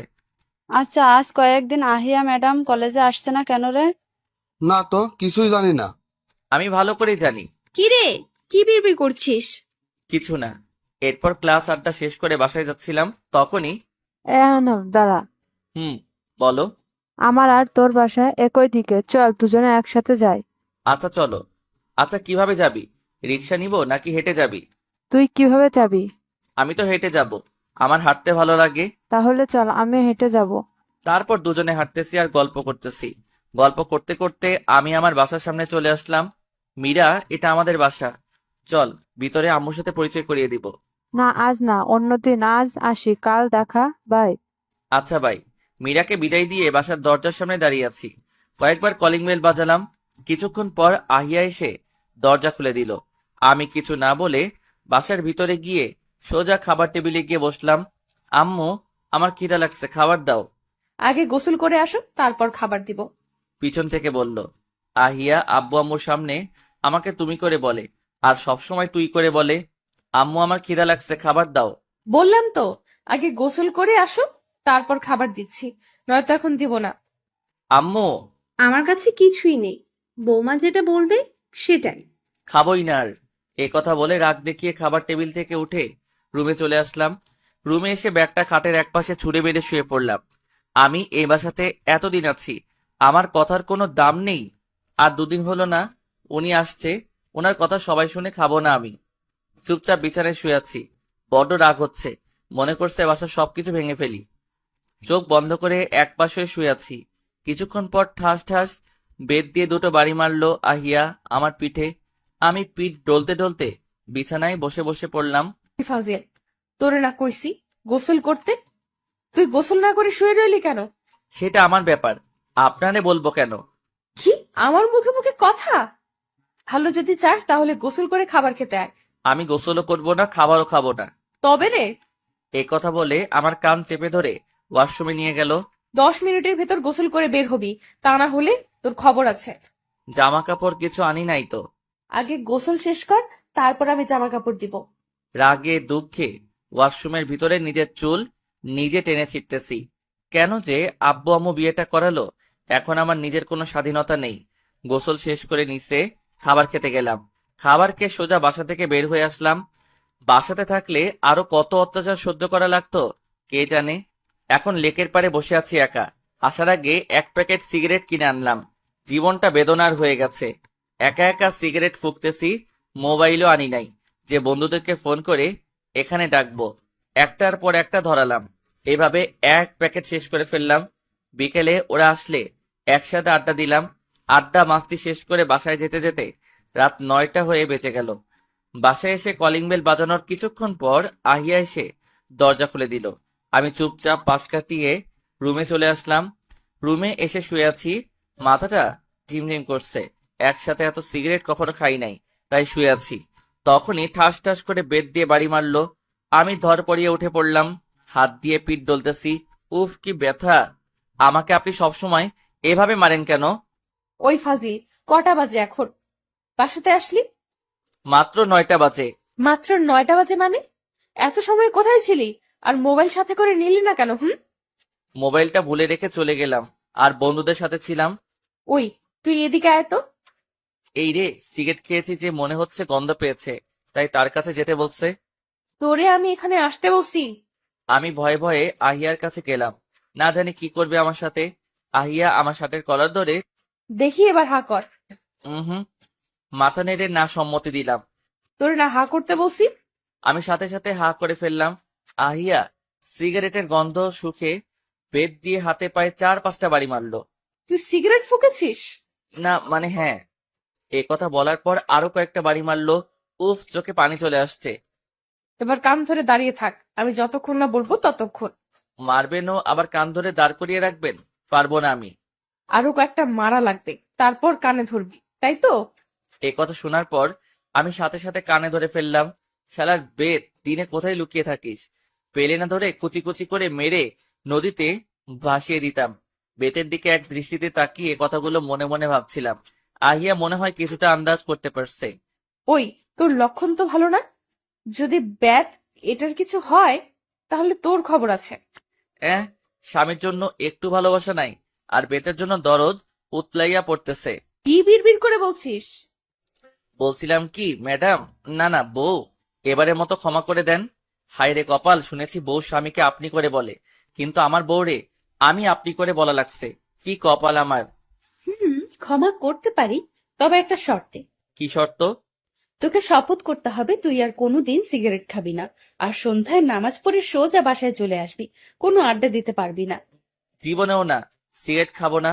আচ্ছা, আজ কয়েকদিন আহিয়া ম্যাডাম কলেজে আসছে না কেন রে? না তো, কিছুই জানি না। আমি ভালো করেই জানি। কি রে, কি বিড়বিড় করছিস? কিছু না। এরপর ক্লাস আড্ডা শেষ করে বাসায় যাচ্ছিলাম, তখনই দাঁড়া, হুম, বলো। আমার আর তোর বাসা একই দিকে, চল দুজনে একসাথে যাই। আচ্ছা চলো। আচ্ছা, কিভাবে যাবি? রিক্সা নিব নাকি হেঁটে যাবি? তুই কিভাবে যাবি? আমি তো হেঁটে যাব, আমার হাঁটতে ভালো লাগে। তাহলে চল, আমি হেঁটে যাব। তারপর দুজনে হাঁটতেছি আর গল্প করতেছি। গল্প করতে করতে আমি আমার বাসার সামনে চলে আসলাম। মীরা, এটা আমাদের বাসা, চল ভিতরে আম্মুর সাথে পরিচয় করিয়ে দিব। না, আজ না, অন্যদিন। আজ আসি, কাল দেখা, বাই। আচ্ছা ভাই। মীরাকে বিদায় দিয়ে বাসার দরজার সামনে দাঁড়িয়ে আছি। কয়েকবার কলিং বেল বাজালাম। কিছুক্ষণ পর আহিয়া এসে দরজা খুলে দিল। আমি কিছু না বলে বাসার ভিতরে গিয়ে সোজা খাবার টেবিলে গিয়ে বসলাম। আম্মু, আমার খিদা লাগছে, খাবার দাও। আগে গোসল করে আসো, তারপর খাবার দিব। পিছন থেকে বলল। আহিয়া আব্বু আম্মুর সামনে আমাকে তুমি করে বলে, আর সবসময় তুই করে বলে। আম্মু, আমার খিদা লাগছে, খাবার দাও। বললাম তো, আগে গোসল করে আসো, তারপর খাবার দিচ্ছি, নয়তো এখন দিব না। আম্মু, আমার কাছে কিছুই নেই, বৌমা যেটা বলবে সেটাই। খাবোই না আর। এ কথা বলে রাগ দেখিয়ে খাবার টেবিল থেকে উঠে রুমে চলে আসলাম। রুমে এসে ব্যাগটা খাটের একপাশে ছুঁড়ে বেঁধে শুয়ে পড়লাম। আমি এই বাসাতে এতদিন আছি, আমার কথার কোনো দাম নেই। আর দুদিন হলো না উনি আসছে, ওনার কথা সবাই শুনে খাবো না আমি। চুপচাপ বিছানায় শুয়ে আছি। বড্ড রাগ হচ্ছে, মনে করছে বাসার সবকিছু ভেঙে ফেলি। চোখ বন্ধ করে এক পাশে শুয়ে আছি। কিছুক্ষণ পর ঠাস ঠাস বেত দিয়ে দুটো বাড়ি মারলো আহিয়া আমার পিঠে। আমি পিঠ ডলতে ডলতে বিছানায় বসে বসে পড়লাম। ফাজিল, তোরে না কইছি গোসল করতে? তুই গোসল না করে শুয়ে রইলি কেন? সেটা আমার ব্যাপার, আপনারে বলবো কেন? কি, আমার মুখে মুখে কথা? ভালো যদি চাস তাহলে গোসল করে খাবার খেতে আয়। আমি গোসলও করবো না, খাবারও খাবো না। তবে রে, এই কথা বলে আমার কান চেপে ধরে ওয়াশরুমে নিয়ে গেল। 10 মিনিটের ভেতর গোসল করে বের হবি, তা না হলে তোর খবর আছে। জামা কাপড় কিছু আনি নাই তো। আগে গোসল শেষ কর, তারপর আমি জামা কাপড় দিব। রাগে দুঃখে ওয়াশরুমের ভিতরে নিজের চুল নিজে টেনে ছিটতেছি। কেন যে আব্বু আম্মু বিয়েটা করালো, এখন আমার নিজের কোনো স্বাধীনতা নেই। গোসল শেষ করে নিচে খাবার খেতে গেলাম। খাবার খেয়ে সোজা বাসা থেকে বের হয়ে আসলাম। বাসাতে থাকলে আরো কত অত্যাচার সহ্য করা লাগতো কে জানে। এখন লেকের পাড়ে বসে আছি একা। আসার আগে এক প্যাকেট সিগারেট কিনে আনলাম। জীবনটা বেদনার হয়ে গেছে। একা একা সিগারেট ফুঁকতেছি, মোবাইলও আনি নাই যে বন্ধুদেরকে ফোন করে এখানে ডাকবো। একটার পর একটা ধরালাম, এভাবে এক প্যাকেট শেষ করে ফেললাম। বিকেলে ওরা আসলে একসাথে আড্ডা দিলাম। আড্ডা মাস্তি শেষ করে বাসায় যেতে যেতে রাত 9টা হয়ে বেঁচে গেল। বাসায় এসে কলিং বেল বাজানোর কিছুক্ষণ পর আহিয়া এসে দরজা খুলে দিল। আমি চুপচাপ পাশ কাটিয়ে রুমে চলে আসলাম। রুমে এসে শুয়ে আছি, মাথাটা ঝিমঝিম করছে। একসাথে এত সিগারেট কখনো খাই নাই, তাই শুয়ে আছি। তখনই ঠাস ঠাস করে বেত দিয়ে বাড়ি মারলো। আমি ধরপড়িয়ে উঠে পড়লাম, হাত দিয়ে পিঠ ডলতেছি। উফ, কি ব্যথা! আমাকে আপনি সবসময় এভাবে মারেন কেন? ওই ফাজিল, কটা বাজে এখন? বাসাতে আসলি মাত্র 9টা বাজে। মাত্র 9টা বাজে মানে? এত সময় কোথায় ছিলি? আর মোবাইল সাথে করে নিলি না কেন? মোবাইলটা ভুলে রেখে চলে গেলাম, আর বন্ধুদের সাথে ছিলাম। ওই, তুই এদিকে আয় তো। এই রে, সিগারেট খেয়েছি যে মনে হচ্ছে গন্ধ পেয়েছে, তাই তার কাছে যেতে বলছে। তোরে আমি এখানে আসতে বলছি? আমি ভয়ে ভয়ে আহিয়ার কাছে গেলাম, না জানি কি করবে আমার সাথে। আহিয়া আমার শার্টের কলার ধরে দেখি এবার হা কর। হুম, মাথা নেড়ে না সম্মতি দিলাম। তোরে না হা করতে বলছি? আমি সাথে সাথে হা করে ফেললাম। আহিয়া সিগারেটের গন্ধ শুকে বেত দিয়ে হাতে পায়ে 4-5টা বাড়ি মারলো। তুই সিগারেট ফুকেছিস? না মানে হ্যাঁ। এ কথা বলার পর আরো কয়েকটা বাড়ি মারলো। উফ, চোখে পানি চলে আসছে। এবার কান ধরে দাঁড়িয়ে থাক, আমি যতক্ষণ না বলবো ততক্ষণ। মারবেনও আবার কান ধরে দাঁড় করিয়ে রাখবেন? পারবো না আমি। আরো কয়েকটা মারা লাগবে, তারপর কানে ধরবি, তাই তো? এ কথা শোনার পর আমি সাথে সাথে কানে ধরে ফেললাম। শালার বেত, দিনে কোথায় লুকিয়ে থাকিস? পেলে না ধরে কুচি কুচি করে মেরে নদীতে ভাসিয়ে দিতাম। বেতের দিকে এক দৃষ্টিতে তাকিয়ে কথাগুলো মনে মনে ভাবছিলাম। আহিয়া মনে হয় কিছুটা আন্দাজ করতে পারছে। ওই, তোর লক্ষণ তো ভালো না। যদি ব্যাট এটার কিছু হয় তাহলে তোর খবর আছে। স্বামীর জন্য একটু ভালোবাসা নাই, আর বেতের জন্য দরদ উতলাইয়া পড়তেছে। কি বিড়বিড় করে বলছিস? বলছিলাম কি ম্যাডাম, না না বউ, এবারের মতো ক্ষমা করে দেন। হায় রে কপাল, শুনেছি বউ স্বামীকে আপনি করে বলে, কিন্তু আমার বউরে আমি আপনি করে বলা লাগছে। কি কপাল আমার। ক্ষমা করতে পারি, তবে একটা শর্তে। কি শর্ত? তোকে শপথ করতে হবে তুই আর কোনোদিন সিগারেট খাবি না, আর সন্ধ্যায় নামাজ পড়ে সোজা বাসায় চলে আসবি, কোনো আড্ডা দিতে পারবি না। জীবনেও না, সিগারেট খাবো না,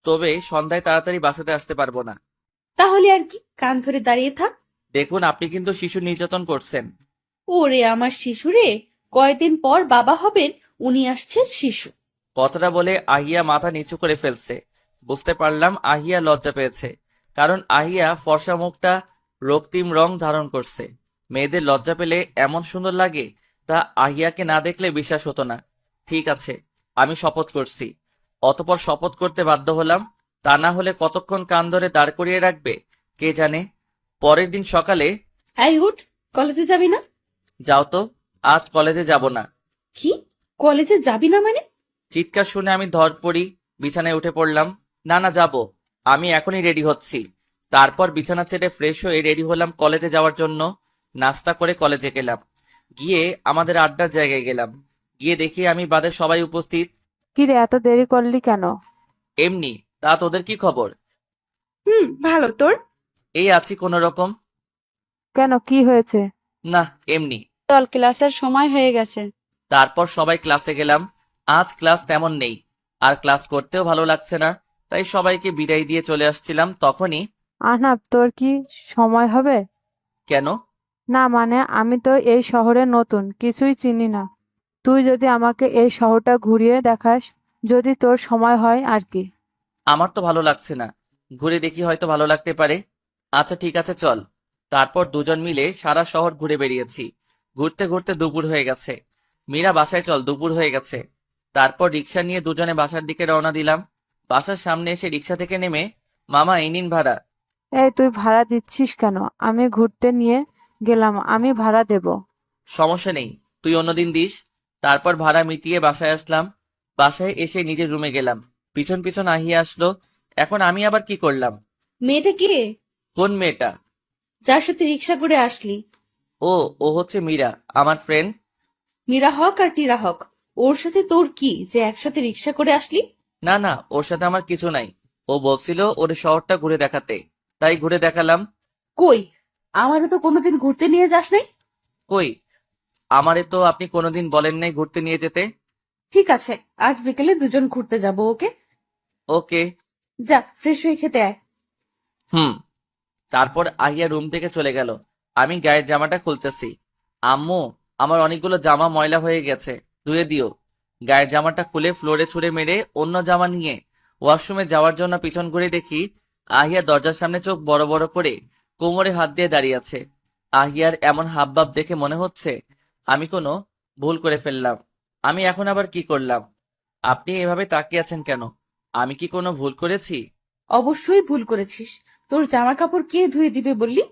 তবে সন্ধ্যায় তাড়াতাড়ি বাসাতে আসতে পারবো না। তাহলে আর কি, কান ধরে দাঁড়িয়ে থাক। দেখুন, আপনি কিন্তু শিশু নির্যাতন করছেন। ওরে আমার শিশুরে, কয়দিন পর বাবা হবেন, উনি আসছেন শিশু। কথাটা বলে আহিয়া মাথা নিচু করে ফেলছে। বুঝতে পারলাম আহিয়া লজ্জা পেয়েছে, কারণ আহিয়া ফর্সা মুখটা রক্তিম রং ধারণ করছে। মেয়েদের লজ্জা পেলে এমন সুন্দর লাগে, তা আহিয়াকে না দেখলে বিশ্বাস হতো না। ঠিক আছে, আমি শপথ করছি। অতপর শপথ করতে বাধ্য হলাম, তা না হলে কতক্ষণ কান ধরে দাঁড় করিয়ে রাখবে কে জানে। পরের দিন সকালে, এই উঠ, কলেজে যাবি না? যাও তো, আজ কলেজে যাব না। কি, কলেজে যাবি না মানে? চিৎকার শুনে আমি ধরপড়ি বিছানায় উঠে পড়লাম। না না, যাব, আমি এখনই রেডি হচ্ছি। তারপর বিছানা ছেড়ে ফ্রেশ হয়ে রেডি হলাম কলেজে যাওয়ার জন্য। নাস্তা করে কলেজে গেলাম। গিয়ে আমাদের আড্ডার জায়গায় গেলাম। গিয়ে দেখি আমি বাদে সবাই উপস্থিত। কি রে, এত দেরি করলি কেন? এমনি, তা তোদের কি খবর? ভালো। তোর? এই আছি কোনো রকম। কেন, কি হয়েছে? না, এমনি। চল, ক্লাসের সময় হয়ে গেছে। তারপর সবাই ক্লাসে গেলাম। আজ ক্লাস তেমন নেই, আর ক্লাস করতেও ভালো লাগছে না, তাই সবাইকে বিদায় দিয়ে চলে আসছিলাম, তখনই। আহনাব, তোর কি সময় হবে? কেন? না মানে, আমি তো এই শহরে নতুন, কিছুই চিনি না। তুই যদি আমাকে এই শহরটা ঘুরিয়ে দেখাস, যদি তোর সময় হয় আর কি। আমার তো ভালো লাগছে না, ঘুরে দেখি হয়তো ভালো লাগতে পারে। আচ্ছা ঠিক আছে, চল। তারপর দুজন মিলে সারা শহর ঘুরে বেরিয়েছি। ঘুরতে ঘুরতে দুপুর হয়ে গেছে। মীরা, বাসায় চল, দুপুর হয়ে গেছে। তারপর রিক্সা নিয়ে দুজনে বাসার দিকে রওনা দিলাম। বাসার সামনে এসে রিক্সা থেকে নেমে, মামা এই নিন ভাড়া। এই, তুই ভাড়া দিচ্ছিস কেন? আমি ঘুরতে নিয়ে গেলাম, আমি ভাড়া দেব। সমস্যা নেই, তুই অন্যদিন দিস। তারপর ভাড়া মিটিয়ে বাসায় আসলাম। বাসায় এসে নিজের রুমে গেলাম। পিছন পিছন আহিয়া আসলো। এখন আমি আবার কি করলাম? মেয়েটা কে? কোন মেয়েটা? যার সাথে রিক্সা করে আসলি। ও ও হচ্ছে মীরা, আমার ফ্রেন্ড। মীরা হক আর টিরা হক, ওর সাথে তোর কি যে একসাথে রিক্সা করে আসলি? না না, ওর সাথে আমার কিছু নাই। ও বলছিল ওর শহরটা ঘুরে দেখাতে, তাই ঘুরে দেখালাম। কই, আমারও তো কোনোদিন ঘুরতে নিয়ে যাস নাই। কই, আমারে তো আপনি কোনোদিন বলেন নাই ঘুরতে নিয়ে যেতে। ঠিক আছে, আজ বিকেলে দুজন ঘুরতে যাব, ওকে? ওকে। যা, ফ্রেশ হয়ে খেতে আয়। হুম। তারপর আহিয়া রুম থেকে চলে গেল। আমি গায়ের জামাটা খুলতেছি। আম্মু, আমার অনেকগুলো জামা ময়লা হয়ে গেছে, ধুয়ে দিও। গায়ের জামাটা খুলে ফ্লোরে ছুঁড়ে মেরে অন্য জামা নিয়ে ওয়াশরুমে যাওয়ার জন্য পিছন ঘুরে দেখি আহিয়া দরজার সামনে চোখ বড় বড় করে কোমরে হাত দিয়ে দাঁড়িয়ে আছে। আহিয়ার এমন হাবভাব দেখে মনে হচ্ছে আমি কোনো ভুল করে ফেললাম। আমি এখন আবার কি করলাম? আপনি এভাবে তাকিয়ে আছেন কেন? আমি কি কোনো ভুল করেছি? অবশ্যই ভুল করেছিস। তোর জামা কাপড় কে ধুয়ে দিবে বললি?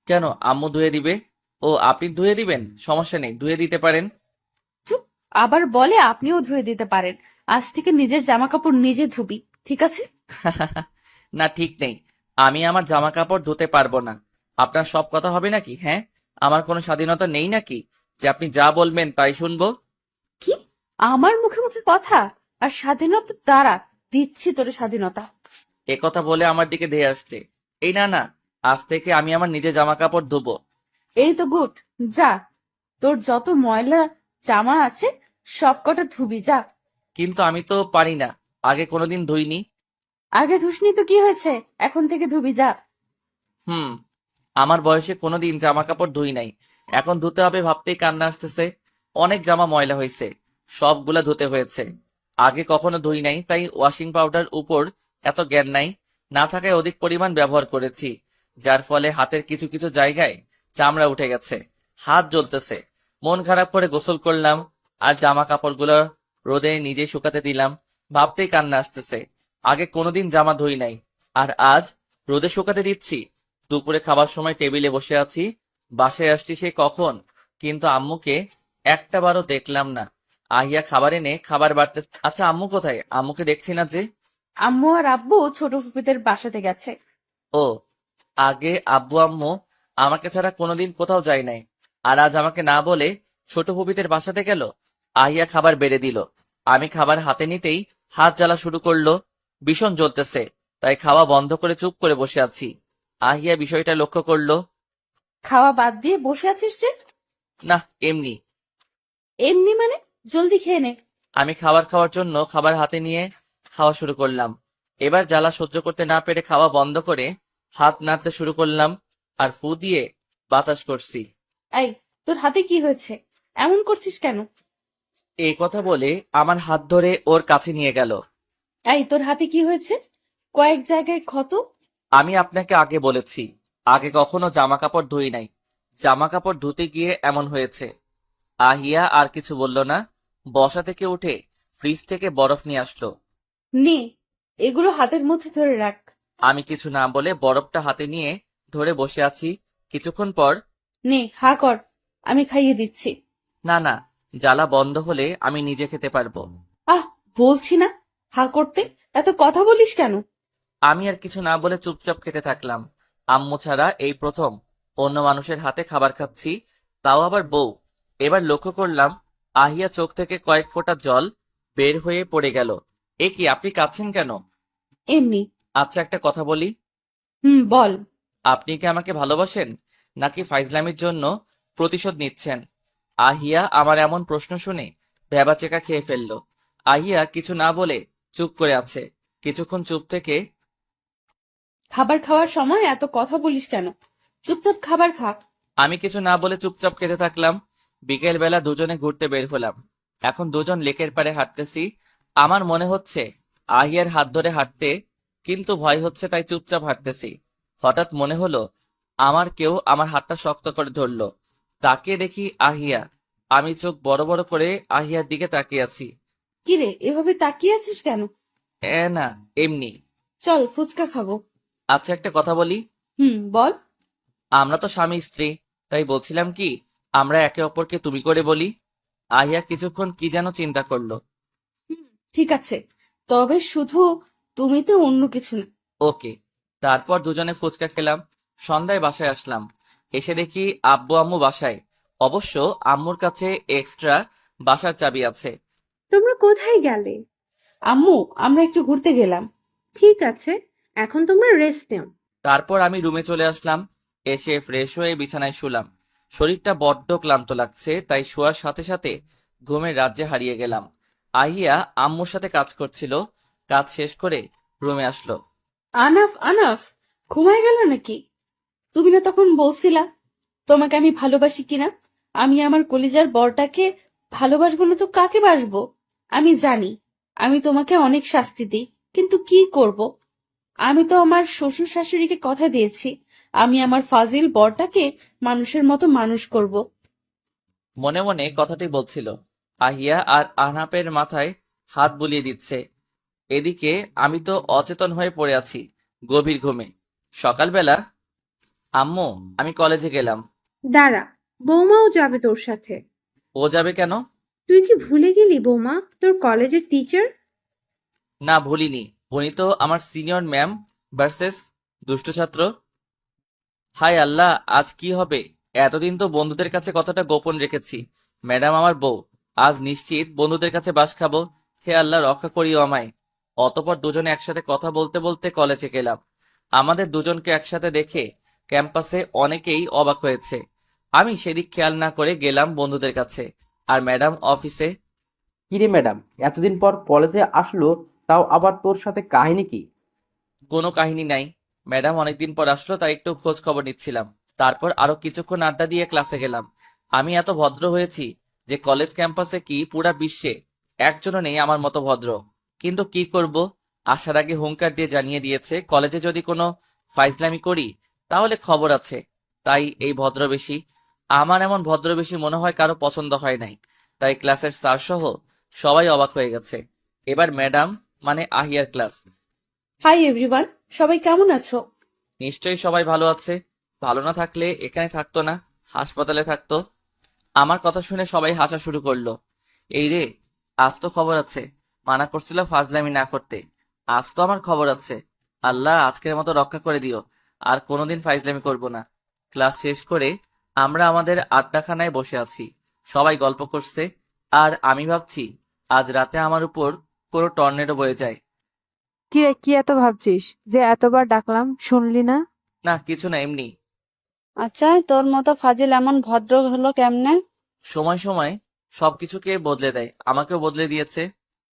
কেন, আম্মু ধুয়ে দিবে। ও, আপনি ধুয়ে দিবেন? সমস্যা নেই, ধুয়ে দিতে পারেন। চুপ, আবার বলে আপনিও ধুয়ে দিতে পারেন। আজ থেকে নিজের জামা কাপড় নিজে ধুবি, ঠিক আছে? না, ঠিক নেই, আমি আমার জামা কাপড় ধুতে পারবো না। আপনার সব কথা হবে নাকি? হ্যাঁ, আমার কোনো স্বাধীনতা নেই নাকি যে আপনি যা বলবেন তাই শুনবো? কি, আমার মুখে মুখে কথা? আর স্বাধীনতা দ্বারা দিচ্ছি তোর স্বাধীনতা। এ কথা বলে আমার দিকে ধেয়ে আসছে। এই না না, আজ থেকে আমি আমার নিজের জামা কাপড় ধুবো। এই তো গুড, যা, তোর যত ময়লা জামা আছে সব কটা ধুবি, যা। কিন্তু আমি তো পারি না, আগে কোনোদিন ধুইনি। আগে ধুসনি তো কি হয়েছে, এখন থেকে ধুবি, যা। হুম, আমার বয়সে কোনোদিন জামা কাপড় ধুই নাই, এখন ধুতে হবে ভাবতেই কান্না আসতেছে। অনেক জামা ময়লা হয়েছে, সবগুলা ধুতে হয়েছে। আগে কখনো ধুই নাই, তাই ওয়াশিং পাউডার উপর এত জ্ঞান নাই, না থাকায় অধিক পরিমাণ ব্যবহার করেছি, যার ফলে হাতের কিছু কিছু জায়গায় চামড়া উঠে গেছে, হাত জ্বলতেছে। মন খারাপ করে গোসল করলাম আর জামা কাপড়গুলো রোদে নিজে শুকাতে দিলাম। ভাবতেই কান্না আসতেছে। আগে কোনোদিন জামা ধুই নাই, আর আজ রোদে শুকাতে দিচ্ছি। দুপুরে খাবার সময় টেবিলে বসে আছি, বাসায় আসছি সে কখন, কিন্তু আম্মুকে একটা বারও দেখলাম না। আহিয়া খাবার এনে খাবার বাড়তে, আচ্ছা আম্মু কোথায়? আম্মুকে দেখছি না যে। আম্মু আর আব্বু ছোট ফুপিদের বাসাতে গেছে। ও, আগে আব্বু আম্মু আমাকে ছাড়া কোনোদিন কোথাও যায় নাই, আর আজ আমাকে না বলে ছোট ফুপিদের বাসাতে গেল। আহিয়া খাবার বেড়ে দিল। আমি খাবার হাতে নিতেই হাত জ্বালা শুরু করলো। ভীষণ জ্বলতেছে, তাই খাওয়া বন্ধ করে চুপ করে বসে আছি। আহিয়া বিষয়টা লক্ষ্য করলো। খাওয়া বাদ দিয়ে বসে আছিস যে? না, এমনি। এমনি মানে? জলদি খেয়ে নে। আমি খাবার খাওয়ার জন্য খাবার হাতে নিয়ে খাওয়া শুরু করলাম। এবার জ্বালা সহ্য করতে না পেরে খাওয়া বন্ধ করে হাত নাড়তে শুরু করলাম আর ফু দিয়ে বাতাস করছি। এই, তোর হাতে কি হয়েছে? এমন করছিস কেন? এই কথা বলে আমার হাত ধরে ওর কাছে নিয়ে গেল। এই, তোর হাতে কি হয়েছে? কয়েক জায়গায় ক্ষত। আমি আপনাকে আগে বলেছি, আগে কখনো জামা কাপড় ধুই নাই, জামা কাপড় ধুতে গিয়ে এমন হয়েছে। আহিয়া আর কিছু বলল না, বসা থেকে উঠে ফ্রিজ থেকে বরফ নিয়ে আসলো। নে, এগুলো হাতের মধ্যে ধরে রাখ। আমি কিছু না বলে বরফটা হাতে নিয়ে ধরে বসে আছি। কিছুক্ষণ পর, নে, হা কর, আমি খাইয়ে দিচ্ছি। না না, জ্বালা বন্ধ হলে আমি নিজে খেতে পারবো। আহ, বলছি না হা করতে, এত কথা বলিস কেন? আমি আর কিছু না বলে চুপচাপ খেতে থাকলাম। আম্মু ছাড়া এই প্রথম অন্য মানুষের হাতে খাবার খাচ্ছি, তাও আবার বউ। এবার লক্ষ্য করলাম আহিয়া চোখ থেকে কয়েক ফোঁটা জল বের হয়ে পড়ে গেল। এ কি, আপনি কাঁদছেন কেন? এমনি। আচ্ছা, একটা কথা বলি, বল। আপনি কি আমাকে ভালোবাসেন, নাকি ফাইজলামির জন্য প্রতিশোধ নিচ্ছেন? আহিয়া আমার এমন প্রশ্ন শুনে ভ্যাবাচেকা খেয়ে ফেলল। আহিয়া কিছু না বলে চুপ করে আছে। কিছুক্ষণ চুপ থেকে, খাবার খাওয়ার সময় এত কথা বলিস কেন? চুপচাপ খাবার খা। আমি কিছু না বলে চুপচাপ খেতে থাকলাম। বিকেল বেলা দুজনে ঘুরতে বের হলাম। এখন দুজন লেকের পাড়ে হাঁটতেছি। আমার মনে হচ্ছে আহিয়ার হাত ধরে হাঁটতে, কিন্তু ভয় হচ্ছে তাই চুপচাপ হাঁটতেছি। হঠাৎ মনে হলো আমার কেউ আমার হাতটা শক্ত করে ধরলো। তাকিয়ে দেখি আহিয়া। আমি চোখ বড় বড় করে আহিয়ার দিকে তাকিয়ে আছি। কিরে, এভাবে তাকিয়ে আছিস কেন? না, এমনি। চল, ফুচকা খাবো। আচ্ছা, একটা কথা বলি, বল। আমরা তো স্বামী স্ত্রী, তাই বলছিলাম কি আমরা একে অপরকে তুমি করে বলি। আহিয়া কিছুক্ষণ কি যেন চিন্তা করলো। ঠিক আছে, তবে শুধু তুমি তো, অন্য কিছু না। ওকে। তারপর দুজনে ফুচকা খেলাম। সন্ধ্যায় বাসায় আসলাম। এসে দেখি আব্বু আম্মু বাসায়। অবশ্য আম্মুর কাছে এক্সট্রা বাসার চাবি আছে। তোমরা কোথায় গেলে? আম্মু, আমরা একটু ঘুরতে গেলাম। ঠিক আছে, এখন তোমরা রেস্ট নাও। তারপর আমি রুমে চলে আসলাম। এসে ফ্রেশ হয়ে বিছানায় শুলাম। শরীরটা বড্ড ক্লান্ত লাগছে, তাই শোয়ার সাথে সাথে ঘুমের রাজ্যে হারিয়ে গেলাম। আহিয়া আম্মুর সাথে কাজ করছিল। কাজ শেষ করে রুমে আসলো। আনাফ, আনাফ, ঘুমায় গেল নাকি? তুমি না তখন বলছিলা তোমাকে আমি ভালোবাসি কিনা? আমি আমার কলিজার বরটাকে ভালোবাসবো না তো কাকে বাসবো? আমি জানি আমি তোমাকে অনেক শাস্তি দিই, কিন্তু কি করব? আমি তো আমার শ্বশুর শাশুড়িকে কথা দিয়েছি আমি আমার ফাজিল বরটাকে মানুষের মতো মানুষ করব। মনে মনে কথাটি বলছিল। আহিয়া আর আহনাপের মাথায় হাত বুলিয়ে দিচ্ছে। এদিকে আমি তো অচেতন হয়ে পড়ে আছি গভীর ঘুমে। সকালবেলা, আম্মু, আমি কলেজে গেলাম। দাঁড়া, বৌমাও যাবে তোর সাথে। ও যাবে কেন? তুই কি ভুলে গেলি বৌমা তোর কলেজের টিচার? না, ভুলিনি। উনি তো আমার সিনিয়র ম্যাম ভার্সেস দুষ্ট ছাত্র। হায় আল্লাহ, আজ কি হবে? এতদিন তো বন্ধুদের কাছে কথাটা গোপন রেখেছি। ম্যাডাম আমার বউ, আজ নিশ্চিত বন্ধুদের কাছে বাস খাবো। হে আল্লাহ, রক্ষা করিও আমায়। অতপর দুজনে একসাথে কথা বলতে বলতে কলেজে গেলাম। আমাদের দুজনকে একসাথে দেখে ক্যাম্পাসে অনেকেই অবাক হয়েছে। আমি সেদিক খেয়াল না করে গেলাম বন্ধুদের কাছে, আর ম্যাডাম অফিসে। কিরে ম্যাডাম, এতদিন পর কলেজে আসলো, তাও আবার তোর সাথে কাহিনী কি? কোনো কাহিনী নাই, ম্যাডাম অনেকদিন পর আসলো তাই একটু খোঁজ খবর নিচ্ছিলাম। তারপর আরো কিছুক্ষণ আড্ডা দিয়ে ক্লাসে গেলাম। আমি এত ভদ্র হয়েছি যে কলেজ ক্যাম্পাসে কি পুরা বিশ্বে একজনও নেই আমার মতো ভদ্র। কিন্তু কি করব, আসার আগে হুঙ্কার দিয়ে জানিয়ে দিয়েছে কলেজে যদি কোনো ফাইজলামি করি তাহলে খবর আছে। তাই এই ভদ্রবেশী, আমার এমন ভদ্রবেশী মনে হয় কারো পছন্দ হয় নাই। তাই ক্লাসের স্যার সহ সবাই অবাক হয়ে গেছে। এবার ম্যাডাম মানে আহিয়ার ক্লাস। হাই এভরিওয়ান, সবাই কেমন আছো? নিশ্চয়ই সবাই ভালো আছে। ভালো না থাকলে এখানে থাকতো না, হাসপাতালে থাকতো। আমার কথা শুনে সবাই হাসা শুরু করলো। এই রে, আজ তো খবর আছে। মানা করছিল ফাজলামি না করতে, আজ তো আমার খবর আছে। আল্লাহ আজকের মতো রক্ষা করে দিও, আর কোনোদিন ফাইজলামি করব না। ক্লাস শেষ করে আমরা আমাদের আড্ডাখানায় বসে আছি, সবাই গল্প করছে। আর আমি ভাবছি আজ রাতে আমার উপর কোনো টর্নেডো বয়ে যায়। কি রে, কি এত ভাবছিস যে এতবার ডাকলাম শুনলি না? না কিছু না, এমনি। আচ্ছা, তোর মতো ফাজিল এমন ভদ্র হলো কেমনে? সময় সময় সবকিছুকে বদলে দেয়, আমাকেও বদলে দিয়েছে।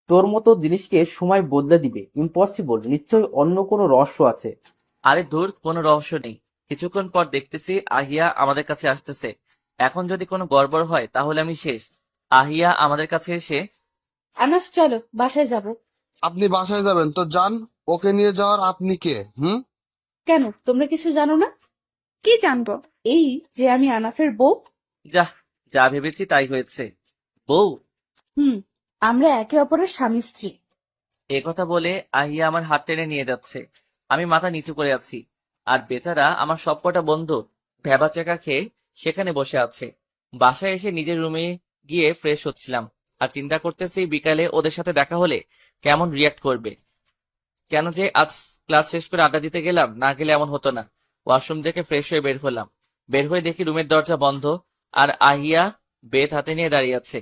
তোর মতো জিনিসকে সময় বদলে দিবে ইম্পসিবল, নিশ্চয়ই অন্য কোনো রহস্য আছে। আরে ধুর, কোনো রহস্য নেই। কিছুক্ষণ পর দেখতেছি আহিয়া আমাদের কাছে আসতেছে। এখন যদি কোনো গড়বড় হয় তাহলে আমি শেষ। আহিয়া আমাদের কাছে এসে, আনাফ চলো বাসায় যাব। আপনি বাসায় যাবেন তো যান, ওকে নিয়ে যাওয়ার আপনি কে? কেন, তোমরা কিছু জানো না? কি জানবো? এই যে আমি আনাফের বউ। যা যা ভেবেছি তাই হয়েছে। বউ? হুম, আমরা একে অপরের স্বামী স্ত্রী। এ কথা বলে আহিয়া আমার হাত টেনে নিয়ে যাচ্ছে। আমি মাথা নিচু করে আছি, আর বেচারা আমার সবকটা বন্ধু ভ্যাবাচাকা খেয়ে সেখানে বসে আছে। বাসায় এসে নিজের রুমে গিয়ে ফ্রেশ হচ্ছিলাম, আর চিন্তা করতেছি বিকালে ওদের সাথে দেখা হলে কেমন রিয়াক্ট করবে। কেন যে আজ ক্লাস শেষ করে আড্ডা দিতে গেলাম, না গেলে এমন হতো না। ওয়াশরুম থেকে ফ্রেশ হয়ে বের হলাম। বের হয়ে দেখি রুমের দরজা বন্ধ, আর আহিয়া বেত হাতে নিয়ে দাঁড়িয়ে আছে।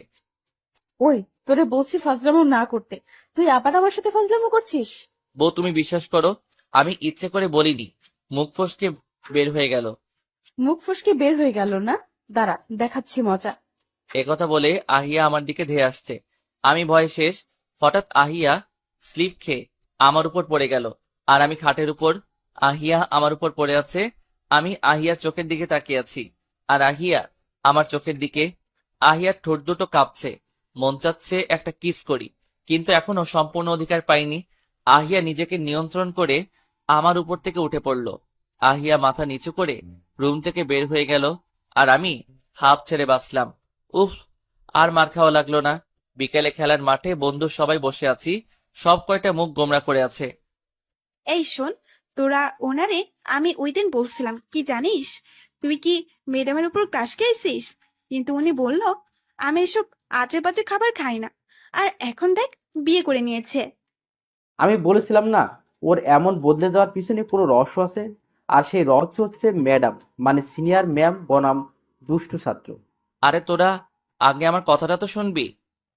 ওই, তোরে বলছি ফাজলামো না করতে, তুই আবার আমার সাথে ফাজলামো করছিস। বউ তুমি বিশ্বাস করো, আমি ইচ্ছে করে বলিনি, মুখ ফসকে বের হয়ে গেল। মুখ ফসকে বের হয়ে গেল না? দাঁড়া, দেখাচ্ছি মজা। একথা বলে আহিয়া আমার দিকে ধেয়ে আসছে। আমি ভয়ে শেষ। হঠাৎ আহিয়া স্লিপ খেয়ে আমার উপর পড়ে গেল, আর আমি খাটের উপর, আহিয়া আমার উপর পড়ে আছে। আমি আহিয়ার চোখের দিকে তাকিয়ে আছি, আর আহিয়া আমার চোখের দিকে। আহিয়ার ঠোঁট দুটো কাঁপছে, মন চাচ্ছে একটা কিস করি, কিন্তু এখনো সম্পূর্ণ অধিকার পাইনি। আহিয়া নিজেকে নিয়ন্ত্রণ করে আমার উপর থেকে উঠে পড়ল। আহিয়া মাথা নিচু করে রুম থেকে বের হয়ে গেল, আর আমি হাঁপ ছেড়ে বাঁচলাম। উফ, আর মার খাওয়া লাগলো না। বিকেলে খেলার মাঠে বন্ধু সবাই বসে আছি, সব কয়টা মুখ গোমড়া করে আছে। এই শোন, তোরা ওনারে আমি ওই দিন বলছিলাম কি জানিস, তুই কি ম্যাডামের উপর ক্রাশ খেয়েছিস? কিন্তু উনি বলল আমি এসব আজে বাজে খাবার খাই না। আর এখন দেখ, বিয়ে করে নিয়েছে। আমি বলেছিলাম না, ওর এমন বদলে যাওয়ার পিছনে কোনো রহস্য আছে। আর সেই রহস্য হচ্ছে ম্যাডাম, মানে সিনিয়র ম্যাম বনাম দুষ্টু ছাত্র। আরে তোরা আগে আমার কথাটা তো শুনবি।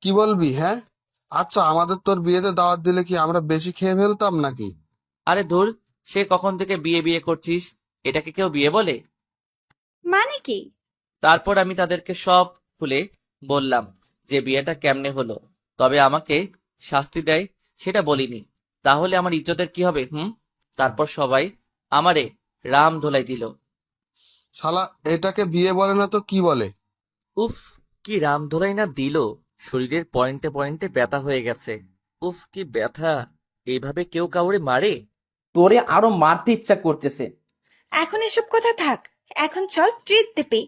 কি বলবি? হ্যাঁ, আচ্ছা, আমাদের তোর বিয়েতে দাওয়াত দিলে কি আমরা বেশি খেয়ে ফেলতাম নাকি? আরে ধুর, সে কখন থেকে বিয়ে বিয়ে করছিস, এটাকে কেউ বিয়ে বলে? মানে কি? তারপর আমি তাদেরকে সব খুলে বললাম যে বিয়েটা কেমনে হলো। তবে আমাকে শাস্তি দেয় সেটা বলিনি, তাহলে আমার ইজ্জতের কি হবে? তারপর সবাই আমারে রাম ধোলাই দিল। শালা, এটাকে বিয়ে বলে না তো কি বলে? উফ, কি রাম ধোলাই না দিল, শরীরের পয়েন্টে পয়েন্টে ব্যথা হয়ে গেছে। উফ, কি ব্যথা! এইভাবে কেউ কাউরে মারে? তোরে আরো মারতে ইচ্ছা করতেছে। এখন এসব কথা থাক, এখন চল ট্রিট দেবে।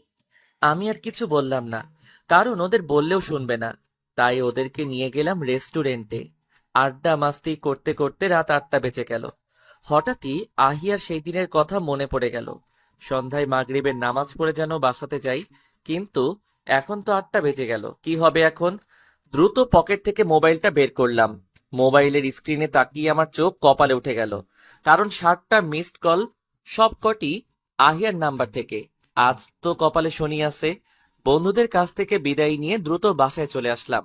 আমি আর কিছু বললাম না, কারণ ওদের বললেও শুনবে না। তাই ওদেরকে নিয়ে গেলাম রেস্টুরেন্টে। আড্ডা মাস্তি করতে করতে রাত 8টা বেজে গেল। হঠাৎই আহিয়ার সেই দিনের কথা মনে পড়ে গেল। সন্ধ্যায় মাগরিবের নামাজ পড়ে যেন বাসাতে যাই, কিন্তু এখন তো 8টা বেজে গেল, কি হবে এখন? দ্রুত পকেট থেকে মোবাইলটা বের করলাম। মোবাইলের স্ক্রিনে তাকিয়ে আমার চোখ কপালে উঠে গেল, কারণ 7টা মিসড কল, সবকটি আহিয়ার নাম্বার থেকে। আজ তো কপালে শনি আছে। বন্ধুদের কাছ থেকে বিদায় নিয়ে দ্রুত বাসায় চলে আসলাম।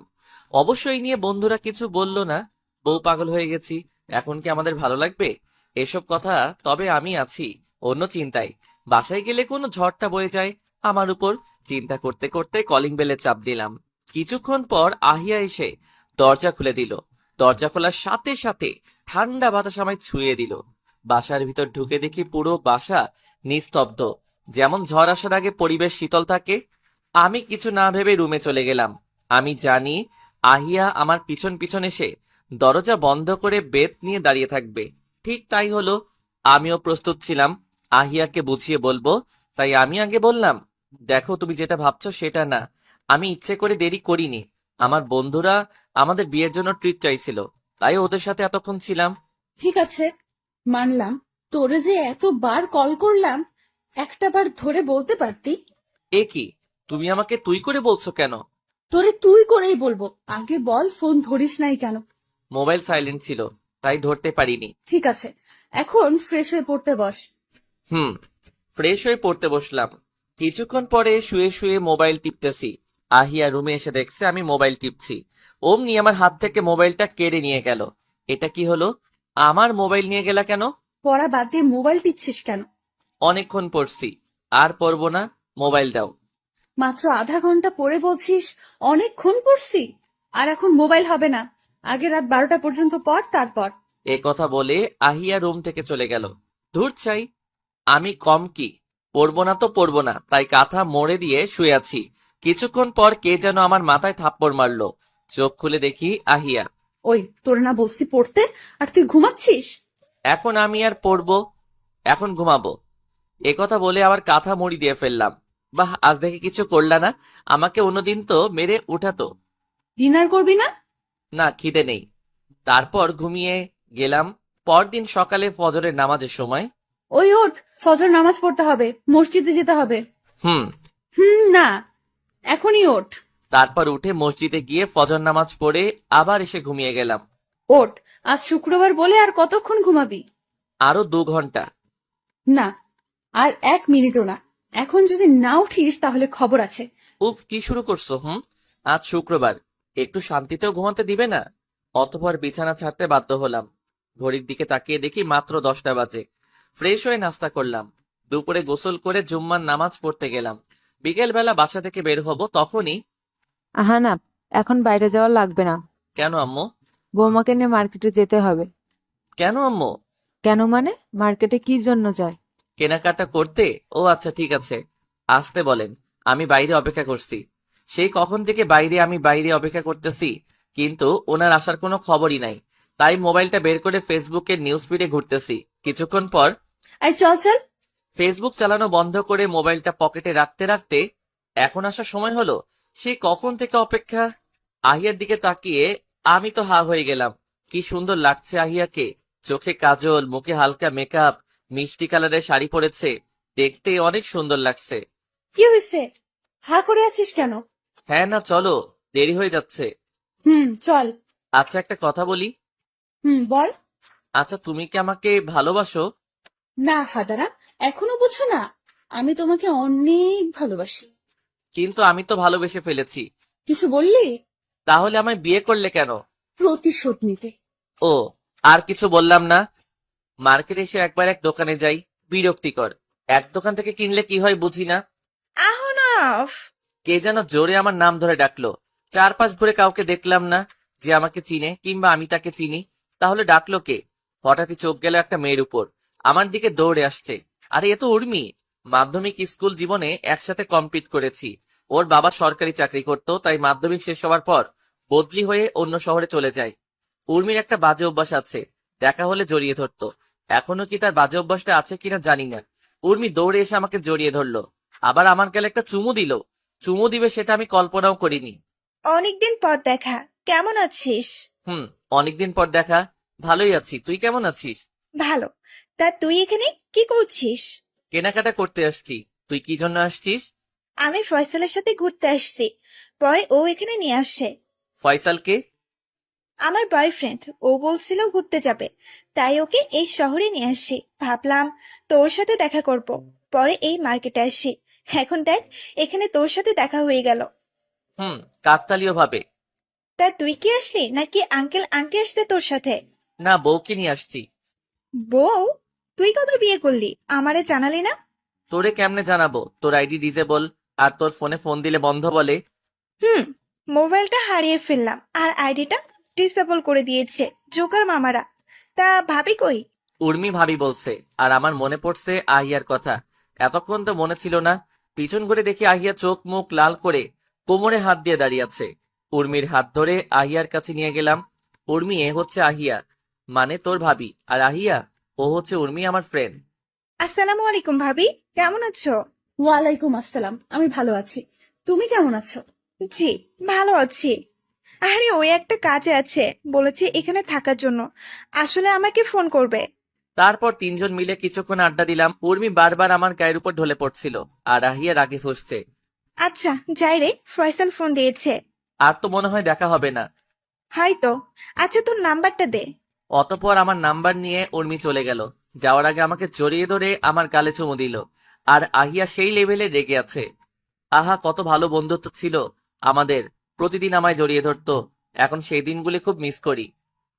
অবশ্যই নিয়ে বন্ধুরা কিছু বলল না, বউ পাগল হয়ে গেছি, এখন কি আমাদের ভালো লাগবে এসব কথা? তবে আমি আছি অন্য চিন্তায়। বাসায় গেলে কোনো ঝড়টা বয়ে যায় আমার উপর। চিন্তা করতে করতে কলিং বেলে চাপ দিলাম। কিছুক্ষণ পর আহিয়া এসে দরজা খুলে দিল। দরজা খোলার সাথে সাথে ঠান্ডা বাতাস আমায় ছুঁয়ে দিল। বাসার ভিতর ঢুকে দেখি পুরো বাসা নিস্তব্ধ, যেমন ঝড় আসার আগে পরিবেশ শীতল থাকে আমি কিছু না ভেবে রুমে চলে গেলাম। আমি জানি আহিয়া আমার পিছন পিছন এসে দরজা বন্ধ করে বেত নিয়ে দাঁড়িয়ে থাকবে। ঠিক তাই হলো। আমিও প্রস্তুত ছিলাম আহিয়াকে বুঝিয়ে বলবো, তাই আমি আগে বললাম, দেখো তুমি যেটা ভাবছো সেটা না, আমি ইচ্ছে করে দেরি করিনি। আমার বন্ধুরা আমাদের বিয়ের জন্য ট্রিট চাইছিল, তাই ওদের সাথে এতক্ষণ ছিলাম। ঠিক আছে, মানলাম। তোরে যে এতবার কল করলাম, একটা বার ধরে বলতে পারতি। এ কি, তুমি আমাকে তুই করে বলছো কেন? তোরে তুই করেই বলবো, আগে বল ফোন ধরিস নাই কেন? মোবাইল সাইলেন্ট ছিল, তাই ধরতে পারিনি। ঠিক আছে, এখন ফ্রেশ হয়ে পড়তে বস। হুম। ফ্রেশ হয়ে পড়তে বসলাম। কিছুক্ষণ পরে শুয়ে শুয়ে মোবাইল টিপতেছি। আহিয়া রুমে এসে দেখছে আমি মোবাইল টিপছি। অমনি আমার হাত থেকে মোবাইলটা কেড়ে নিয়ে গেল। এটা কি হলো? আমার মোবাইল নিয়ে গেলা কেন? পড়া বাদ দিয়ে মোবাইল টিপছিস কেন? অনেকক্ষণ পড়ছি, আর পড়বো না, মোবাইল দাও। মাত্র আধা ঘন্টা পড়ে বলছিস অনেকক্ষণ পড়ছি, আর এখন মোবাইল হবে না। আগে রাত 12টা পর্যন্ত পড়, তারপর। এ কথা বলে আহিয়া রুম থেকে চলে গেল। ধুর চাই, আমি কম কি? পড়বো না তো পড়বো না, তাই কাঁথা মোড়ে দিয়ে শুয়ে আছি। কিছুক্ষণ পর কে যেন আমার মাথায় থাপ্পড় মারলো। চোখ খুলে দেখি আহিয়া। ওই, তোর না বলছি পড়তে, আর তুই ঘুমাচ্ছিস? এখন আমি আর পড়বো? এখন ঘুমাবো? এ কথা বলে আবার কাঁথা মুড়ি দিয়ে ফেললাম। বাহ, আজ দেখে কিছু করলা না। আমাকে অন্যদিন তো মেরে উঠাতো। ডিনার করবি না? না, খিদে নেই। তারপর ঘুমিয়ে গেলাম। পরদিন সকালে ফজরের নামাজের সময়। ওই ওঠ, ফজর নামাজ পড়তে হবে, মসজিদে যেতে হবে। হুম। না, এখনই ওঠ। তারপর উঠে মসজিদে গিয়ে ফজর নামাজ পড়ে আবার এসে ঘুমিয়ে গেলাম। ওঠ, আজ শুক্রবার বলে আর কতক্ষণ ঘুমাবি? আরো 2 ঘন্টা। না, আর 1 মিনিটও না। এখন যদি না উঠিস তাহলে খবর আছে। উফ, কি শুরু করছো? আজ শুক্রবার, একটু শান্তিতেও ঘুমাতে দিবে না? অতঃপর বিছানা ছাড়তে বাধ্য হলাম। ঘড়ির দিকে তাকিয়ে দেখি মাত্র 10টা বাজে। ফ্রেশ হয়ে নাস্তা করলাম। দুপুরে গোসল করে জুম্মার নামাজ পড়তে গেলাম। বিকেল বেলা বাসা থেকে বের হব, তখনই। আহানাপ, এখন বাইরে যাওয়া লাগবে না। কেন আম্মু? বৌমাকে নিয়ে মার্কেটে যেতে হবে। কেন আম্মু? কেন মানে, মার্কেটে কি জন্য যায়? কেনাকাটা করতে? ও আচ্ছা, ঠিক আছে, আসতে বলেন। আমি বাইরে অপেক্ষা করছি। সেই কখন থেকে আমি বাইরে অপেক্ষা করতেছি, কিন্তু ওনার আসার কোনো খবরই নাই। তাই মোবাইলটা বের করে ফেসবুকের নিউজ ফিডে ঘুরতেছি। কিছুক্ষণ পর আই চল চল। ফেসবুক চালানো বন্ধ করে মোবাইলটা পকেটে রাখতে রাখতে এখন আসার সময় হলো। সেই কখন থেকে অপেক্ষা। আহিয়ার দিকে তাকিয়ে আমি তো হা হয়ে গেলাম। কি সুন্দর লাগছে আহিয়াকে। চোখে কাজল, মুখে হালকা মেকআপ, মিষ্টি কালারের শাড়ি পরেছে। দেখতে অনেক সুন্দর লাগছে। কি হয়েছে? হা করে আছিস কেন? হ্যাঁ না, চলো, দেরি হয়ে যাচ্ছে। চল। আচ্ছা, একটা কথা বলি। বল। আচ্ছা, তুমি কি আমাকে ভালোবাসো? না হাদারা, এখনো বুঝছো না? আমি তোমাকে অনেক ভালোবাসি। কিন্তু আমি তো ভালোবেসে ফেলেছি। কিছু বললি? তাহলে আমায় বিয়ে করলে কেন? প্রতিশোধ নিতে। ও, আর কিছু বললাম না। মার্কেটে এসে একবার এক দোকানে যাই, বিরক্তিকর। এক দোকান থেকে কিনলে কি হয় বুঝি না। আহনাফ, কে যেন জোরে আমার নাম ধরে ডাকলো। চারপাশ ঘুরে কাউকে দেখলাম না যে আমাকে চিনে, কিংবা আমি তাকে চিনি। তাহলে ডাকলো কে? হঠাৎই চোখ গেল একটা মেয়ের উপর। আমার দিকে দৌড়ে আসছে। আরে, এ তো উর্মি। মাধ্যমিক স্কুল জীবনে একসাথে কমপ্লিট করেছি। ওর বাবা সরকারি চাকরি করতো, তাই মাধ্যমিক শেষ হওয়ার পর বদলি হয়ে অন্য শহরে চলে যায়। উর্মির একটা বাজে অভ্যাস আছে, দেখা হলে জড়িয়ে ধরতো। এখনো কি তার বাজে অভ্যাসটা আছে কিনা জানি না। উর্মি দৌড়ে এসে আমাকে জড়িয়ে ধরলো, আবার আমার গালে একটা চুমু দিল। চুমু দিবে সেটা আমি কল্পনাও করিনি। অনেকদিন পর দেখা, কেমন আছিস? হুম, অনেকদিন পর দেখা। ভালোই আছি, তুই কেমন আছিস? ভালো। তা তুই এখানে কি করছিস? কেনাকাটা করতে আসছি। তুই কি জন্য আসছিস? আমি ফয়সালের সাথে ঘুরতে আসছি, পরে ও এখানে নিয়ে আসে। ফয়সালকে? আমার বয়ফ্রেন্ড। ও বলছিল ঘুরতে যাবে, তাই ওকে এই শহরে নিয়ে আসি। ভাবলাম তোর সাথে দেখা করব, পরে এই মার্কেটে আসি। এখন দেখ, এখানে তোর সাথে দেখা হয়ে গেল। কাকতালীয় ভাবে। তা তুই কি আসলি নাকি আঙ্কেল আন্টি আসছে তোর সাথে? না, বউকে নিয়ে আসছি। বউ? তুই কবে বিয়ে করলি, আমারে জানালি না? তোরে কেমনে জানাবো? তোর আইডি ডিজেবল, আর তোর ফোনে ফোন দিলে বন্ধ বলে। হুম, মোবাইলটা হারিয়ে ফেললাম আর আইডিটা ডিসেবল করে দিয়েছে জোকার মামারা। তা ভাবি কই? উর্মি ভাবি বলছে, আর আমার মনে পড়ছে আহিয়ার কথা। এতক্ষণ তো মনে ছিল না। পিছন ঘুরে দেখি আহিয়া চোখ মুখ লাল করে কোমরে হাত দিয়ে দাঁড়িয়ে আছে। উর্মির হাত ধরে আহিয়ার কাছে নিয়ে গেলাম। উর্মি, এ হচ্ছে আহিয়া, মানে তোর ভাবি, আর আহিয়া ও হচ্ছে উর্মি, আমার ফ্রেন্ড। আসসালামু আলাইকুম ভাবি, কেমন আছো? ওয়ালাইকুম আসসালাম, আমি ভালো আছি। তুমি কেমন আছো? জি, ভালো আছি। আরে ওই একটা কাজে আছে, বলেছে এখানে থাকার জন্য, আসলে আমাকে ফোন করবে। তারপর তিনজন মিলে কিছুক্ষণ আড্ডা দিলাম। উর্মি বারবার আমার গায়ের উপর ঢলে পড়ছিল, আর আহিয়া রাগে ফুঁসছে। আচ্ছা যাই রে, ফয়সাল ফোন দিয়েছে। আর তো মনে হয় দেখা হবে না। হয়তো। আচ্ছা তোর নাম্বারটা দে। অতঃপর আমার নাম্বার নিয়ে উর্মি চলে গেল। যাওয়ার আগে আমাকে জড়িয়ে ধরে আমার গালে চুমু দিল। আর আহিয়া সেই লেভেলে রেগে আছে। আহা, কত ভালো বন্ধুত্ব ছিল আমাদের। প্রতিদিন আমায় জড়িয়ে ধরতো। এখন সেই দিনগুলি খুব মিস করি।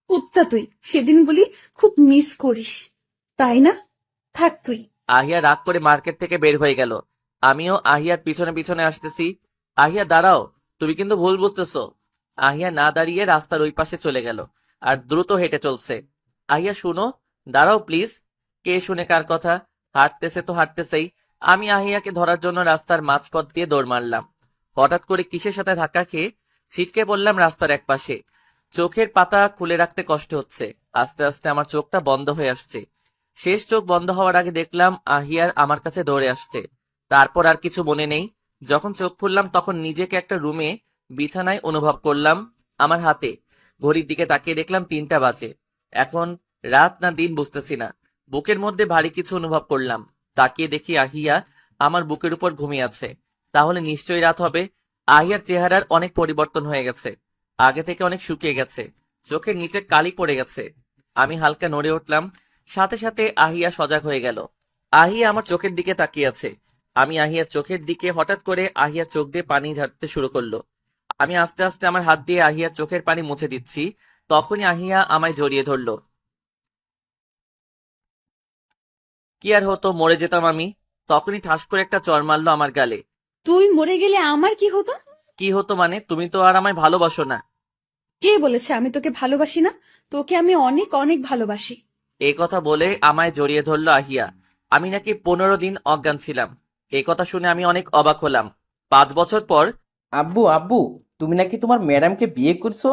কুত্তা তুই, সেদিনগুলি খুব মিস করিস, তাই না? থাক তুই। আহিয়া রাগ করে মার্কেট থেকে বের হয়ে গেল। আমিও আহিয়ার পিছনে পিছনে আসতেছি। আহিয়া দাঁড়াও, তুমি কিন্তু ভুল বুঝতেছো। আহিয়া না দাঁড়িয়ে রাস্তার ওই পাশে চলে গেল আর দ্রুত হেঁটে চলছে। আহিয়া শুনো, দাঁড়াও প্লিজ। কে শুনে কার কথা? হাঁটতেছে তো হাঁটতেছেই। আমি আহিয়াকে ধরার জন্য রাস্তার মাঝপথ দিয়ে দৌড় মারলাম। হঠাৎ করে কিসের সাথে ধাক্কা খেয়ে ছিটকে পড়লাম রাস্তার এক পাশে। চোখের পাতা খুলে রাখতে কষ্ট হচ্ছে। আস্তে আস্তে আমার চোখটা বন্ধ হয়ে আসছে। শেষ চোখ বন্ধ হওয়ার আগে দেখলাম আহিয়ার আমার কাছে দৌড়ে আসছে। তারপর আর কিছু মনে নেই। যখন চোখ খুললাম তখন নিজেকে একটা রুমে বিছানায় অনুভব করলাম। আমার হাতে ঘড়ির দিকে তাকিয়ে দেখলাম 3টা বাজে। এখন রাত না দিন বুঝতেছি না। বুকের মধ্যে ভারী কিছু অনুভব করলাম। তাকিয়ে দেখি আহিয়া আমার বুকের উপর ঘুমিয়ে আছে। তাহলে নিশ্চয়ই রাত হবে। আহিয়ার চেহারার অনেক পরিবর্তন হয়ে গেছে। আগে থেকে অনেক শুকিয়ে গেছে। চোখের নিচে কালি পড়ে গেছে। আমি হালকা নড়ে উঠলাম। সাথে সাথে আহিয়া সজাগ হয়ে গেল। আহিয়া আমার চোখের দিকে তাকিয়ে আছে। আমি আহিয়ার চোখের দিকে, হঠাৎ করে আহিয়ার চোখ দিয়ে পানি ঝাড়তে শুরু করলো। আমি আস্তে আস্তে আমার হাত দিয়ে আহিয়ার চোখের পানি মুছে দিচ্ছি। তখনই আহিয়া আমায় জড়িয়ে ধরলো। কি আর হতো, মরে যেতাম আমি। তখনই ঠাস করে একটা চড় মারলো আমার গালে। তুই মরে গেলে আমার কি হতো? কি হতো মানে? তুমি তো আর আমায় ভালোবাসো না। কে বলেছে আমি তোকে ভালোবাসি না? তোকে আমি অনেক অনেক ভালোবাসি। এই কথা বলে আমায় জড়িয়ে ধরলো আহিয়া। আমি নাকি 15 দিন অজ্ঞান ছিলাম। এই কথা শুনে আমি অনেক অবাক হলাম। 5 বছর পর আব্বু আব্বু, তুমি নাকি তোমার ম্যাডামকে বিয়ে করছো?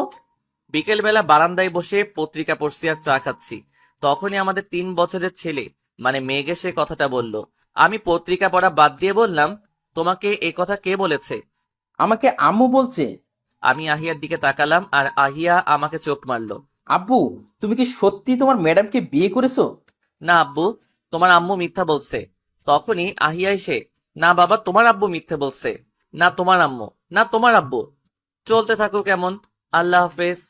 বিকেল বেলা বারান্দায় বসে পত্রিকা পড়ছি আর চা খাচ্ছি। তখনই আমাদের 3 বছরের ছেলে মানে মেঘ এসে কথাটা বলল। আমি পত্রিকা পড়া বাদ দিয়ে বললাম, তোমাকে এই কথা কে বলেছে? আমাকে আম্মু বলছে। আমি আহিয়ার দিকে তাকালাম আর আহিয়া আমাকে চোখ মারলো। আব্বু, তুমি কি সত্যি তোমার ম্যাডামকে বিয়ে করেছো? না আব্বু, তোমার আম্মু মিথ্যা বলছে। তখনই আহিয়া এসে, না বাবা, তোমার আব্বু মিথ্যে বলছে। না তোমার আম্মু, না তোমার আব্বু। চলতে থাকুক কেমন। আল্লাহ হাফেজ।